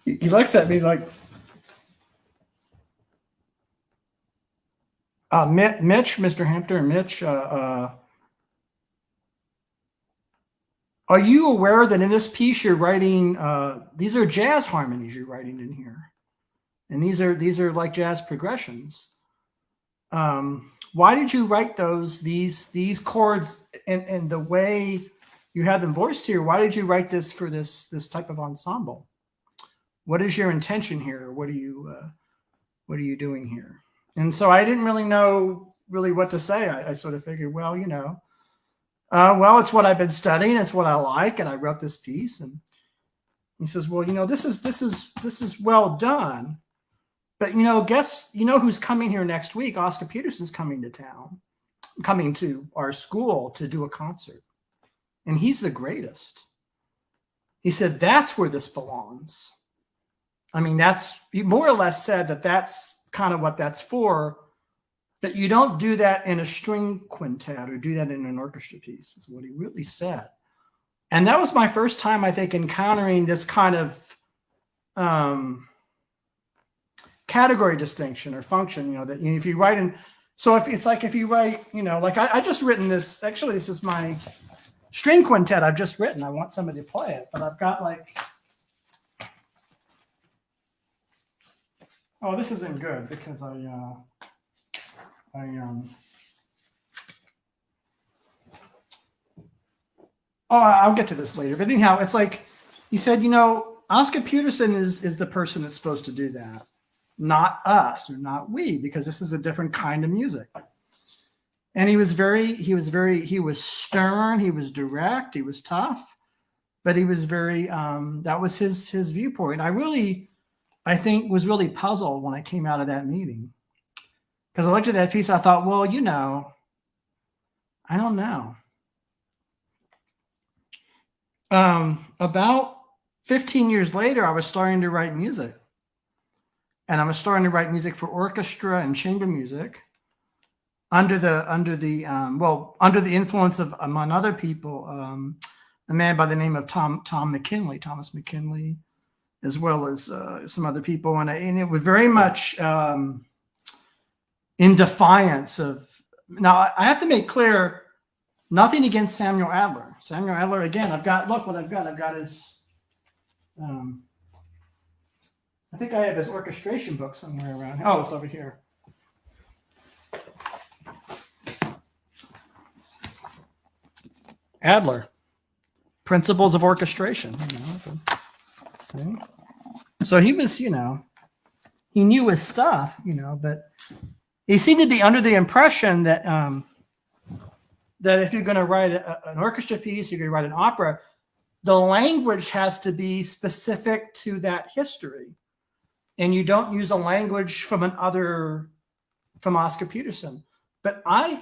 He looks at me like, Mitch, Mr. Hampton, Mitch, are you aware that in this piece you're writing, these are jazz harmonies you're writing in here? And these are like jazz progressions. Why did you write these chords and the way you have them voiced here? Why did you write this for this type of ensemble? What is your intention here? What are you doing here? And so I didn't really know what to say. I sort of figured, well, it's what I've been studying. It's what I like. And I wrote this piece. And he says, well, this is well done. But, guess, who's coming here next week? Oscar Peterson's coming to our school to do a concert. And he's the greatest. He said, that's where this belongs. I mean, he more or less said that's kind of what that's for, that you don't do that in a string quintet or do that in an orchestra piece, is what he really said. And that was my first time, I think, encountering this kind of category distinction or function, that if you write in, so if you write, like I just written this, actually, this is my string quintet I've just written. I want somebody to play it, but I've got oh, this isn't good because I'll get to this later. But anyhow, it's like he said, Oscar Peterson is the person that's supposed to do that, not us or not we, because this is a different kind of music. And he was stern, he was direct, he was tough, but he was very, that was his viewpoint. I think was really puzzled when I came out of that meeting, because I looked at that piece. I thought, well, I don't know. About 15 years later, I was starting to write music, and I was starting to write music for orchestra and chamber music under the influence of, among other people, a man by the name of Thomas McKinley, as well as some other people. And it was very much in defiance of, now I have to make clear, nothing against Samuel Adler. Samuel Adler, again, I've got his, I think I have his orchestration book somewhere around. Oh, it's over here. Adler, Principles of Orchestration. See? So he was, he knew his stuff, but he seemed to be under the impression that that if you're going to write an orchestra piece, you're going to write an opera, the language has to be specific to that history. And you don't use a language from Oscar Peterson. But I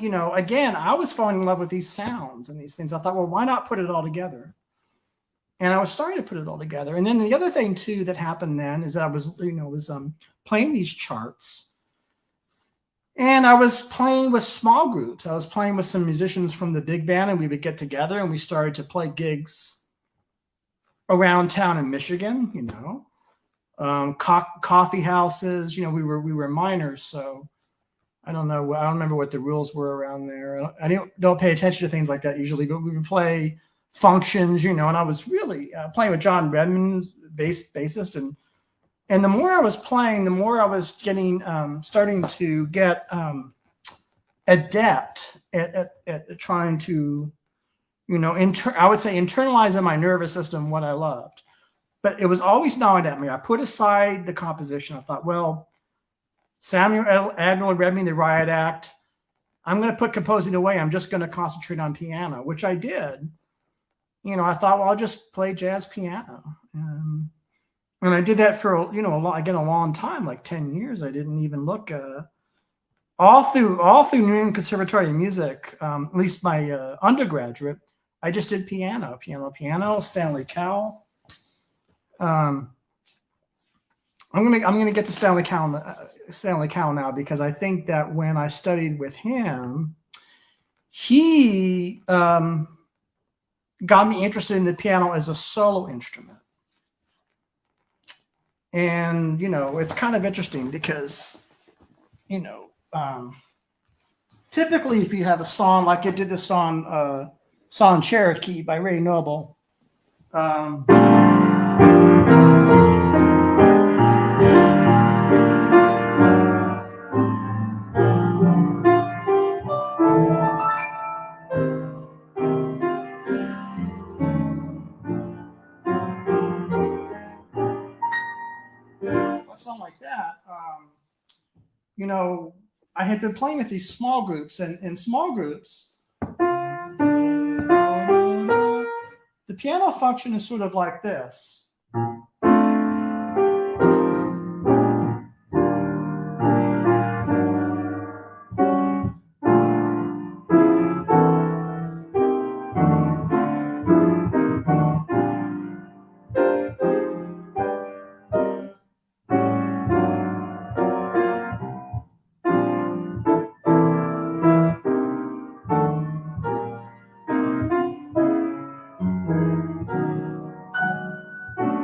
was falling in love with these sounds and these things. I thought, well, why not put it all together? And I was starting to put it all together. And then the other thing too that happened then is that I was, playing these charts. And I was playing with small groups. I was playing with some musicians from the big band, and we would get together and we started to play gigs around town in Michigan, coffee houses. We were minors, so I don't know. I don't remember what the rules were around there. I don't pay attention to things like that usually, but we would play functions, and I was really playing with John Redmond, bassist, and the more I was playing, the more I was getting starting to get adept at trying to, I would say internalize in my nervous system what I loved. But it was always gnawing at me. I put aside the composition. I thought, well, Samuel Admiral Redmond, the Riot Act, I'm going to put composing away. I'm just going to concentrate on piano, which I did. I thought, well, I'll just play jazz piano. And I did that for, a long time, like 10 years. I didn't even look all through New England Conservatory of Music, at least my undergraduate. I just did piano, Stanley Cowell. I'm gonna get to Stanley Cowell now, because I think that when I studied with him, he got me interested in the piano as a solo instrument. And, it's kind of interesting because, typically if you have a song, like I did this song Cherokee by Ray Noble. a song like that, you know, I had been playing with these small groups, and in small groups, the piano function is sort of like this.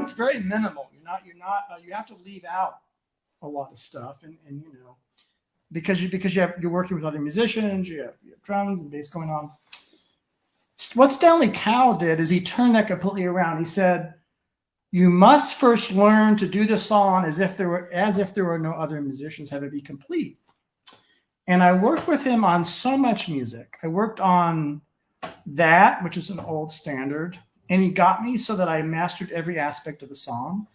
It's very minimal. You have to leave out a lot of stuff, and you know, because you're working with other musicians, you have drums and bass going on. What Stanley Cowell did is he turned that completely around. He said, "You must first learn to do the song as if there were no other musicians, have it be complete." And I worked with him on so much music. I worked on that, which is an old standard, and he got me so that I mastered every aspect of the song.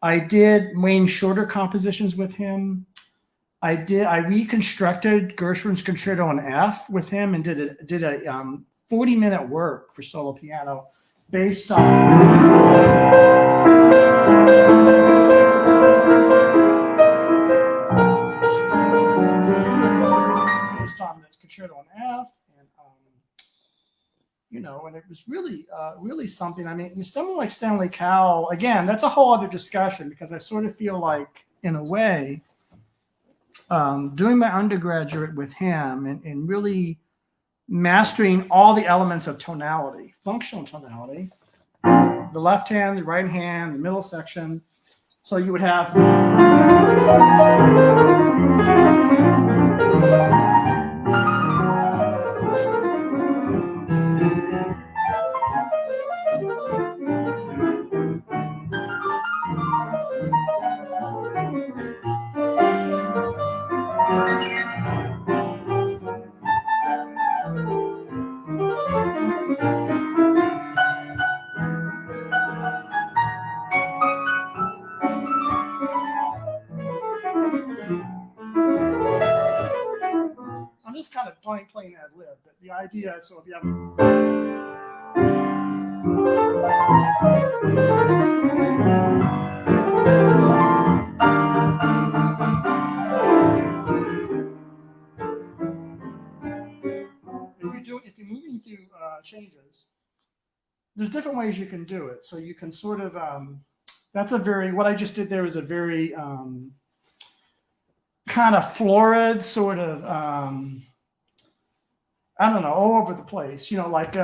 I did Wayne Shorter compositions with him. I reconstructed Gershwin's Concerto in F with him and did a 40-minute work for solo piano based on this Concerto in F, and you know, and it was really something. I mean, someone like Stanley Cowell, again, that's a whole other discussion, because I sort of feel like, in a way, doing my undergraduate with him and really mastering all the elements of tonality, functional tonality, the left hand, the right hand, the middle section. So you would have just kind of playing ad lib, but the idea is, so if you have if you're moving through changes, there's different ways you can do it. So you can sort of what I just did there is a very kind of florid sort of I don't know, all over the place, you know, like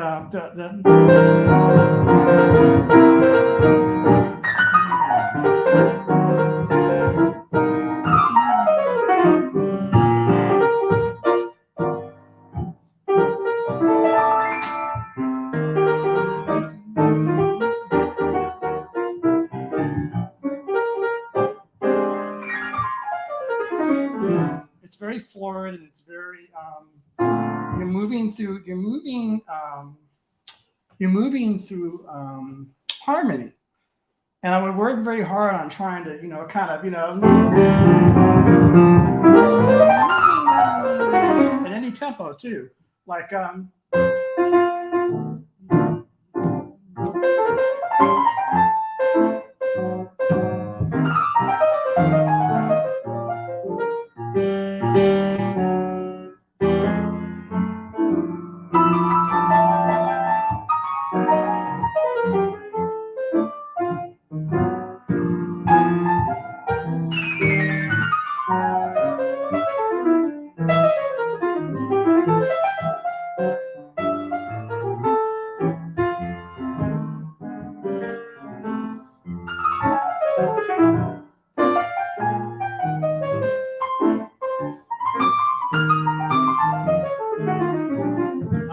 it's very florid, and it's very you're moving through harmony. And I would work very hard on trying to, you know, kind of, you know, at any tempo too, like I'm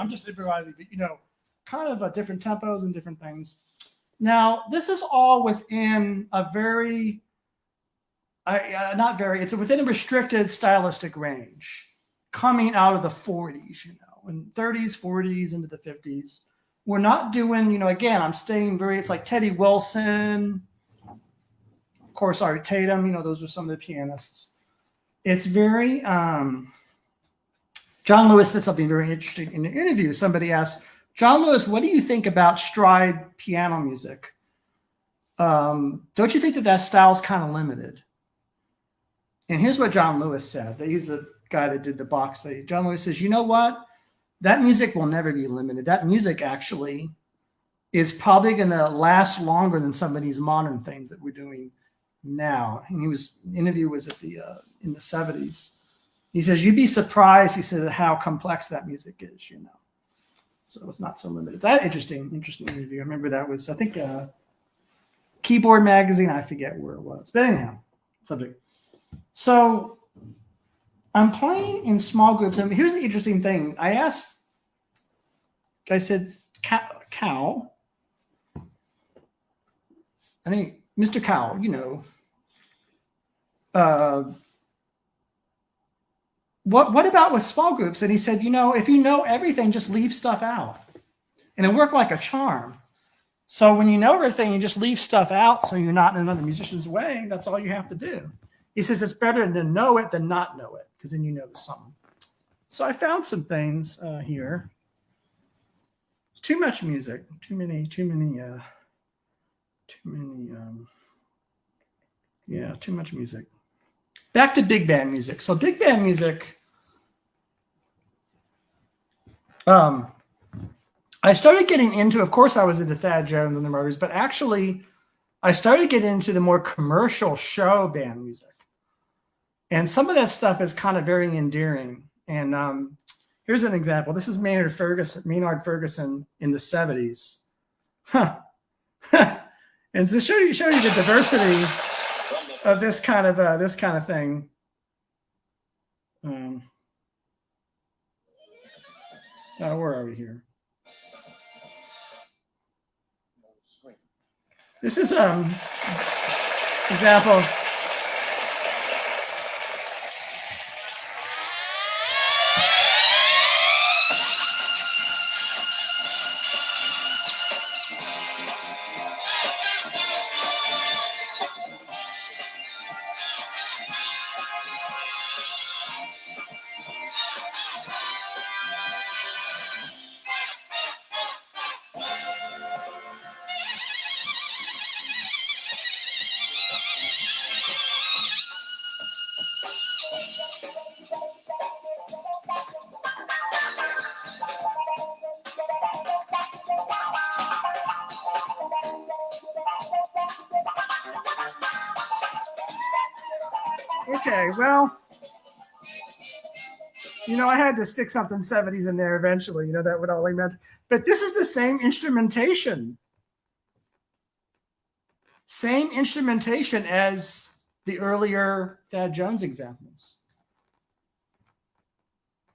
just improvising, but, you know, kind of different tempos and different things. Now, this is all within a very, it's within a restricted stylistic range, coming out of the 40s, you know, and 30s, 40s, into the 50s. We're not doing, you know, again, I'm staying very, it's like Teddy Wilson, course, Art Tatum, those were some of the pianists. It's very, John Lewis said something very interesting in the interview. Somebody asked, John Lewis, what do you think about stride piano music? Don't you think that style is kind of limited? And here's what John Lewis said. He's the guy that did the Bach study. John Lewis says, you know what? That music will never be limited. That music actually is probably going to last longer than some of these modern things that we're doing now. And the interview was in the 70s. He says, you'd be surprised, he said, how complex that music is, So it's not so limited. It's that interesting interview. I remember that was, I think, Keyboard Magazine. I forget where it was. But anyhow, subject. So I'm playing in small groups. And here's the interesting thing. I said, Cal, I think Mr. Cal, what about with small groups? And he said, if you know everything, just leave stuff out. And it worked like a charm. So when you know everything, you just leave stuff out so you're not in another musician's way. That's all you have to do. He says it's better to know it than not know it, because then you know the song. So I found some things here. Too much music. Too many. Too much music. Back to big band music. So big band music. I started getting into, of course, I was into Thad Jones and the Murders, but actually I started getting into the more commercial show band music. And some of that stuff is kind of very endearing. And here's an example. This is Maynard Ferguson in the 70s. And to show you the diversity of this kind of thing. Where are we here? This is example. Okay, well, I had to stick something 70s in there eventually, that would all I meant. But this is the same instrumentation. Same instrumentation as the earlier Thad Jones examples.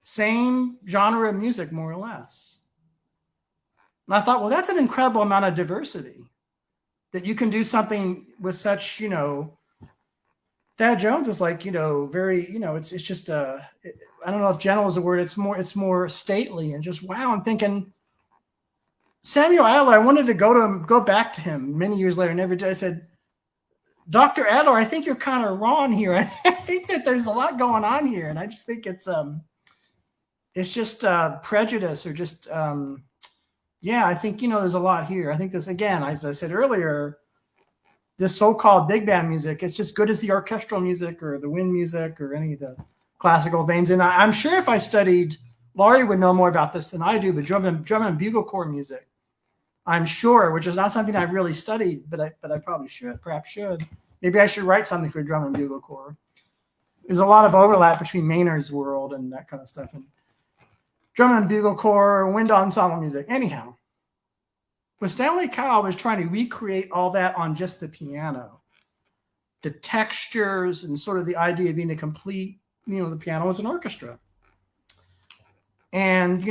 Same genre of music, more or less. And I thought, well, that's an incredible amount of diversity that you can do something with such, Thad Jones is like, very, it's just, I don't know if gentle is a word. It's more stately and just, wow. I'm thinking Samuel Adler, I wanted to go back to him many years later. Never did. I said, Dr. Adler, I think you're kind of wrong here. I think that there's a lot going on here. And I just think it's just prejudice or just, I think, there's a lot here. I think this, again, as I said earlier, this so-called big band music, it's just good as the orchestral music or the wind music or any of the classical things. And I'm sure if I studied, Laurie would know more about this than I do, but drum and bugle corps music, I'm sure, which is not something I've really studied, but I probably perhaps should. Maybe I should write something for drum and bugle corps. There's a lot of overlap between Maynard's world and that kind of stuff. And drum and bugle corps, wind ensemble music. Anyhow, but Stanley Cowell was trying to recreate all that on just the piano. The textures and sort of the idea of being a complete, the piano as an orchestra. And,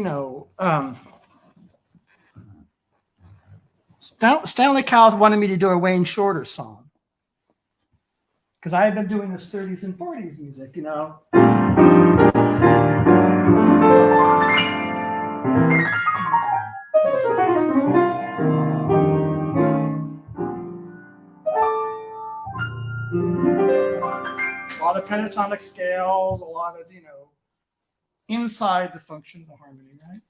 Stanley Cowell wanted me to do a Wayne Shorter song. Because I had been doing this 30s and 40s music, A lot of pentatonic scales, a lot of, inside the functional harmony, right?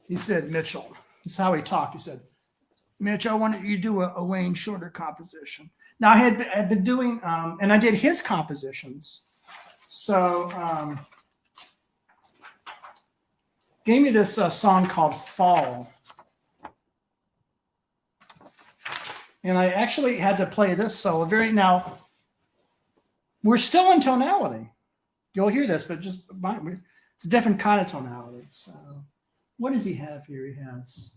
He said, Mitchell, this is how he talked. He said, Mitch, I wanted you to do a Wayne Shorter composition. Now, I had been doing, and I did his compositions. So, gave me this song called Fall. And I actually had to play this solo now, we're still in tonality. You'll hear this, but it's a different kind of tonality. So what does he have here? He has.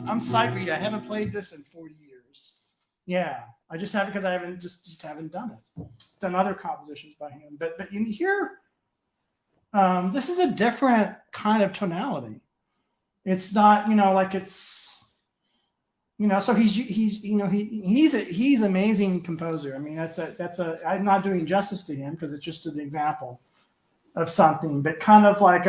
I'm sight read. I haven't played this in 40 years. Yeah, I just haven't because I haven't just haven't done it. Done other compositions by him, but you hear, this is a different kind of tonality. It's not like it's So he's amazing composer. I mean I'm not doing justice to him because it's just an example of something, but kind of like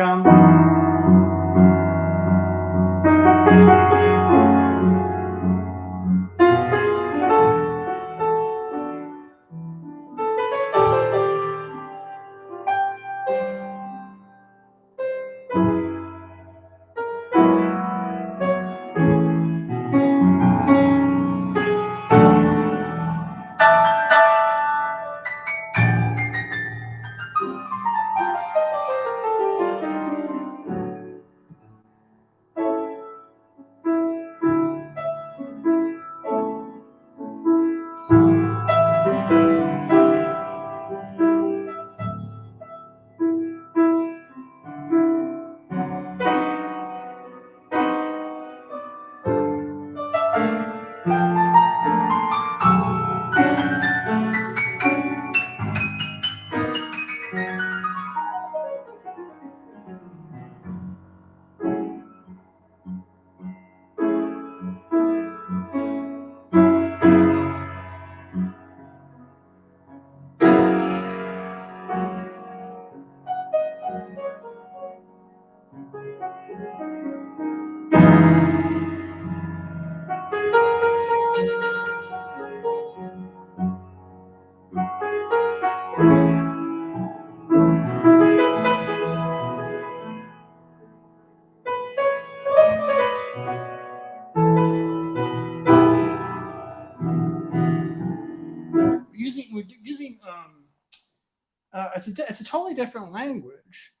it's a totally different language,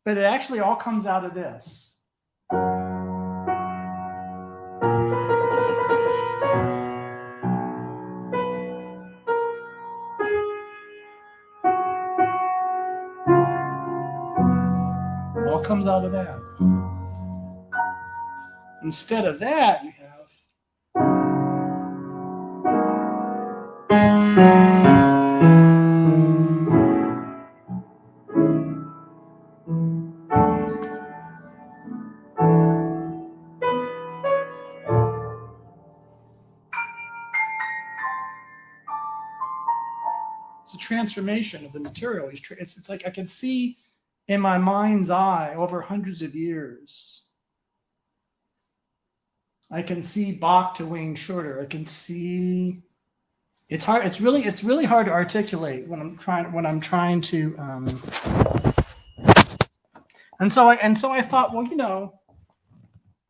but it actually all comes out of this. All comes out of that. Instead of that, you have it's a transformation of the material. It's like I can see in my mind's eye over hundreds of years. I can see Bach to Wayne Shorter. I can see. It's hard. It's really hard to articulate when I'm trying to. And so I thought, well,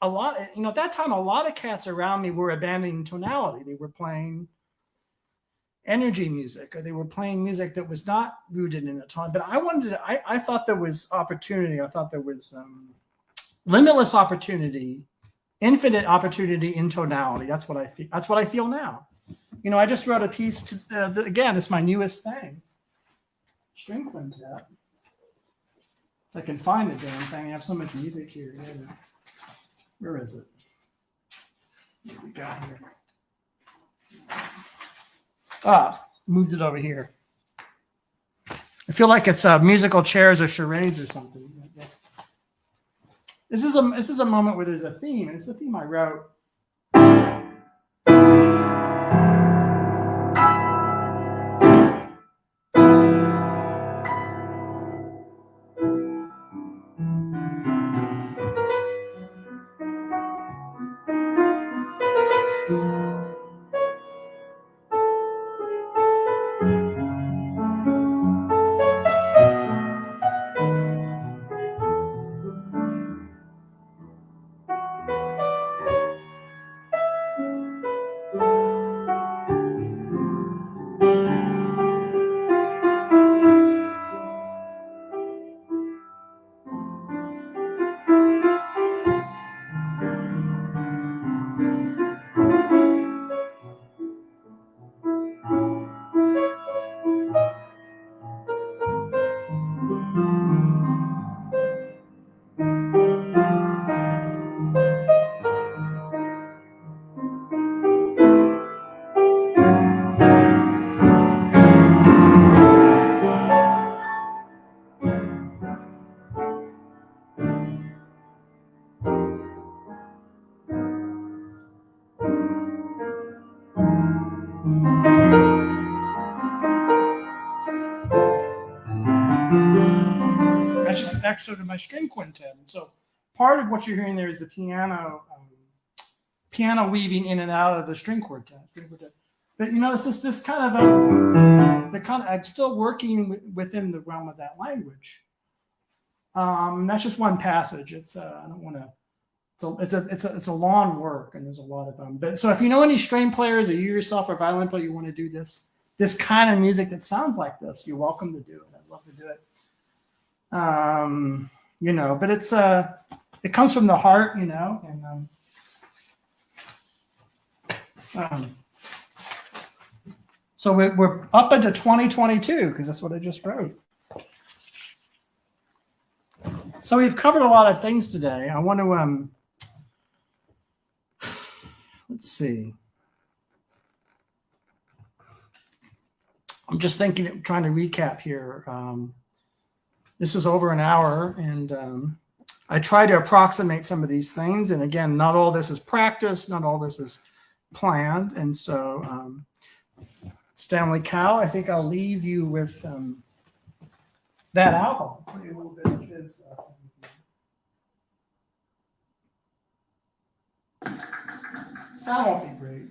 a lot, at that time, a lot of cats around me were abandoning tonality. They were playing energy music, or they were playing music that was not rooted in a tone. But I thought there was opportunity. I thought there was limitless opportunity, infinite opportunity in tonality. That's what I feel. That's what I feel now. I just wrote a piece again, this is my newest thing. String quintet. If I can find the damn thing, I have so much music here. Where is it? What we got here? Moved it over here. I feel like it's musical chairs or charades or something. This is a moment where there's a theme, and it's a theme I wrote. That's just an excerpt of my string quintet. And so part of what you're hearing there is the piano weaving in and out of the string quartet. But this kind of I'm still working within the realm of that language. That's just one passage. It's I don't want to. It's a long work, and there's a lot of them. But so if you know any string players, or you yourself are violin player, you want to do this kind of music that sounds like this, you're welcome to do it. I'd love to do it. But it comes from the heart, and so we're up into 2022 because that's what I just wrote. So we've covered a lot of things today. I want to let's see. I'm just trying to recap here. This is over an hour, and I try to approximate some of these things. And again, not all this is practice, not all this is planned. And so Stanley Cowell, I think I'll leave you with that album. I'll play a little bit of his. Sound won't be great.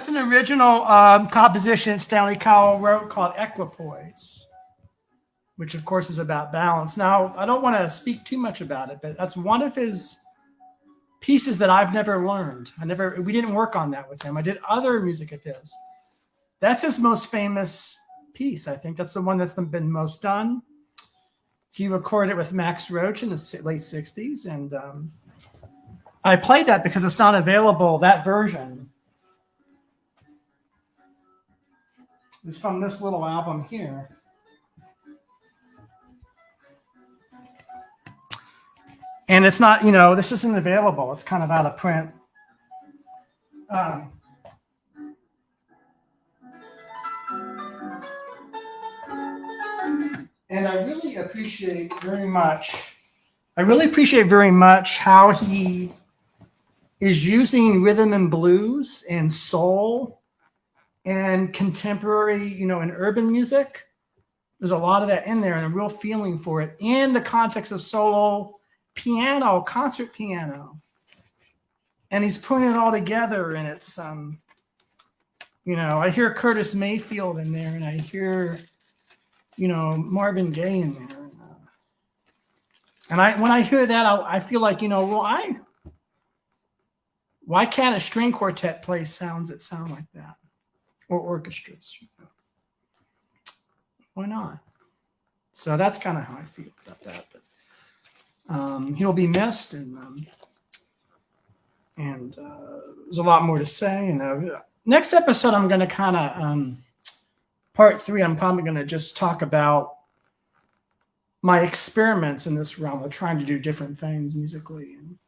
That's an original composition Stanley Cowell wrote called Equipoise, which of course is about balance. Now, I don't want to speak too much about it, but that's one of his pieces that I've never learned. We didn't work on that with him. I did other music of his. That's his most famous piece. I think that's the one that's been most done. He recorded it with Max Roach in the late 60s. And I played that because it's not available, that version. It's from this little album here. And it's not, this isn't available. It's kind of out of print. And I really appreciate very much how he is using rhythm and blues and soul and contemporary, and urban music. There's a lot of that in there and a real feeling for it in the context of solo piano, concert piano. And he's putting it all together, and it's, I hear Curtis Mayfield in there, and I hear, Marvin Gaye in there. And when I hear that, I feel like, why can't a string quartet play sounds that sound like that? Or orchestras? Why not? So that's kind of how I feel about that. But he'll be missed, and there's a lot more to say. Next episode, I'm going to kind of part 3. I'm probably going to just talk about my experiments in this realm of trying to do different things musically. And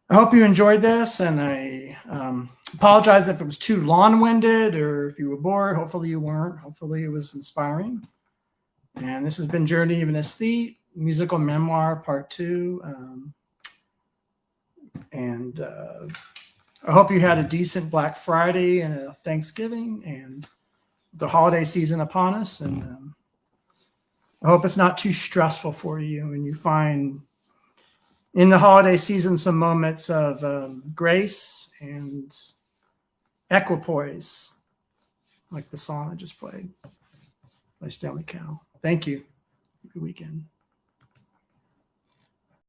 I hope you enjoyed this, and I apologize if it was too long-winded or if you were bored. Hopefully you weren't. Hopefully it was inspiring. And this has been Journey of an Aesthete, musical memoir part 2. I hope you had a decent Black Friday and a Thanksgiving and the holiday season upon us. And I hope it's not too stressful for you, and you find in the holiday season some moments of grace and equipoise, like the song I just played by Stanley Cowell. Thank you. Good weekend.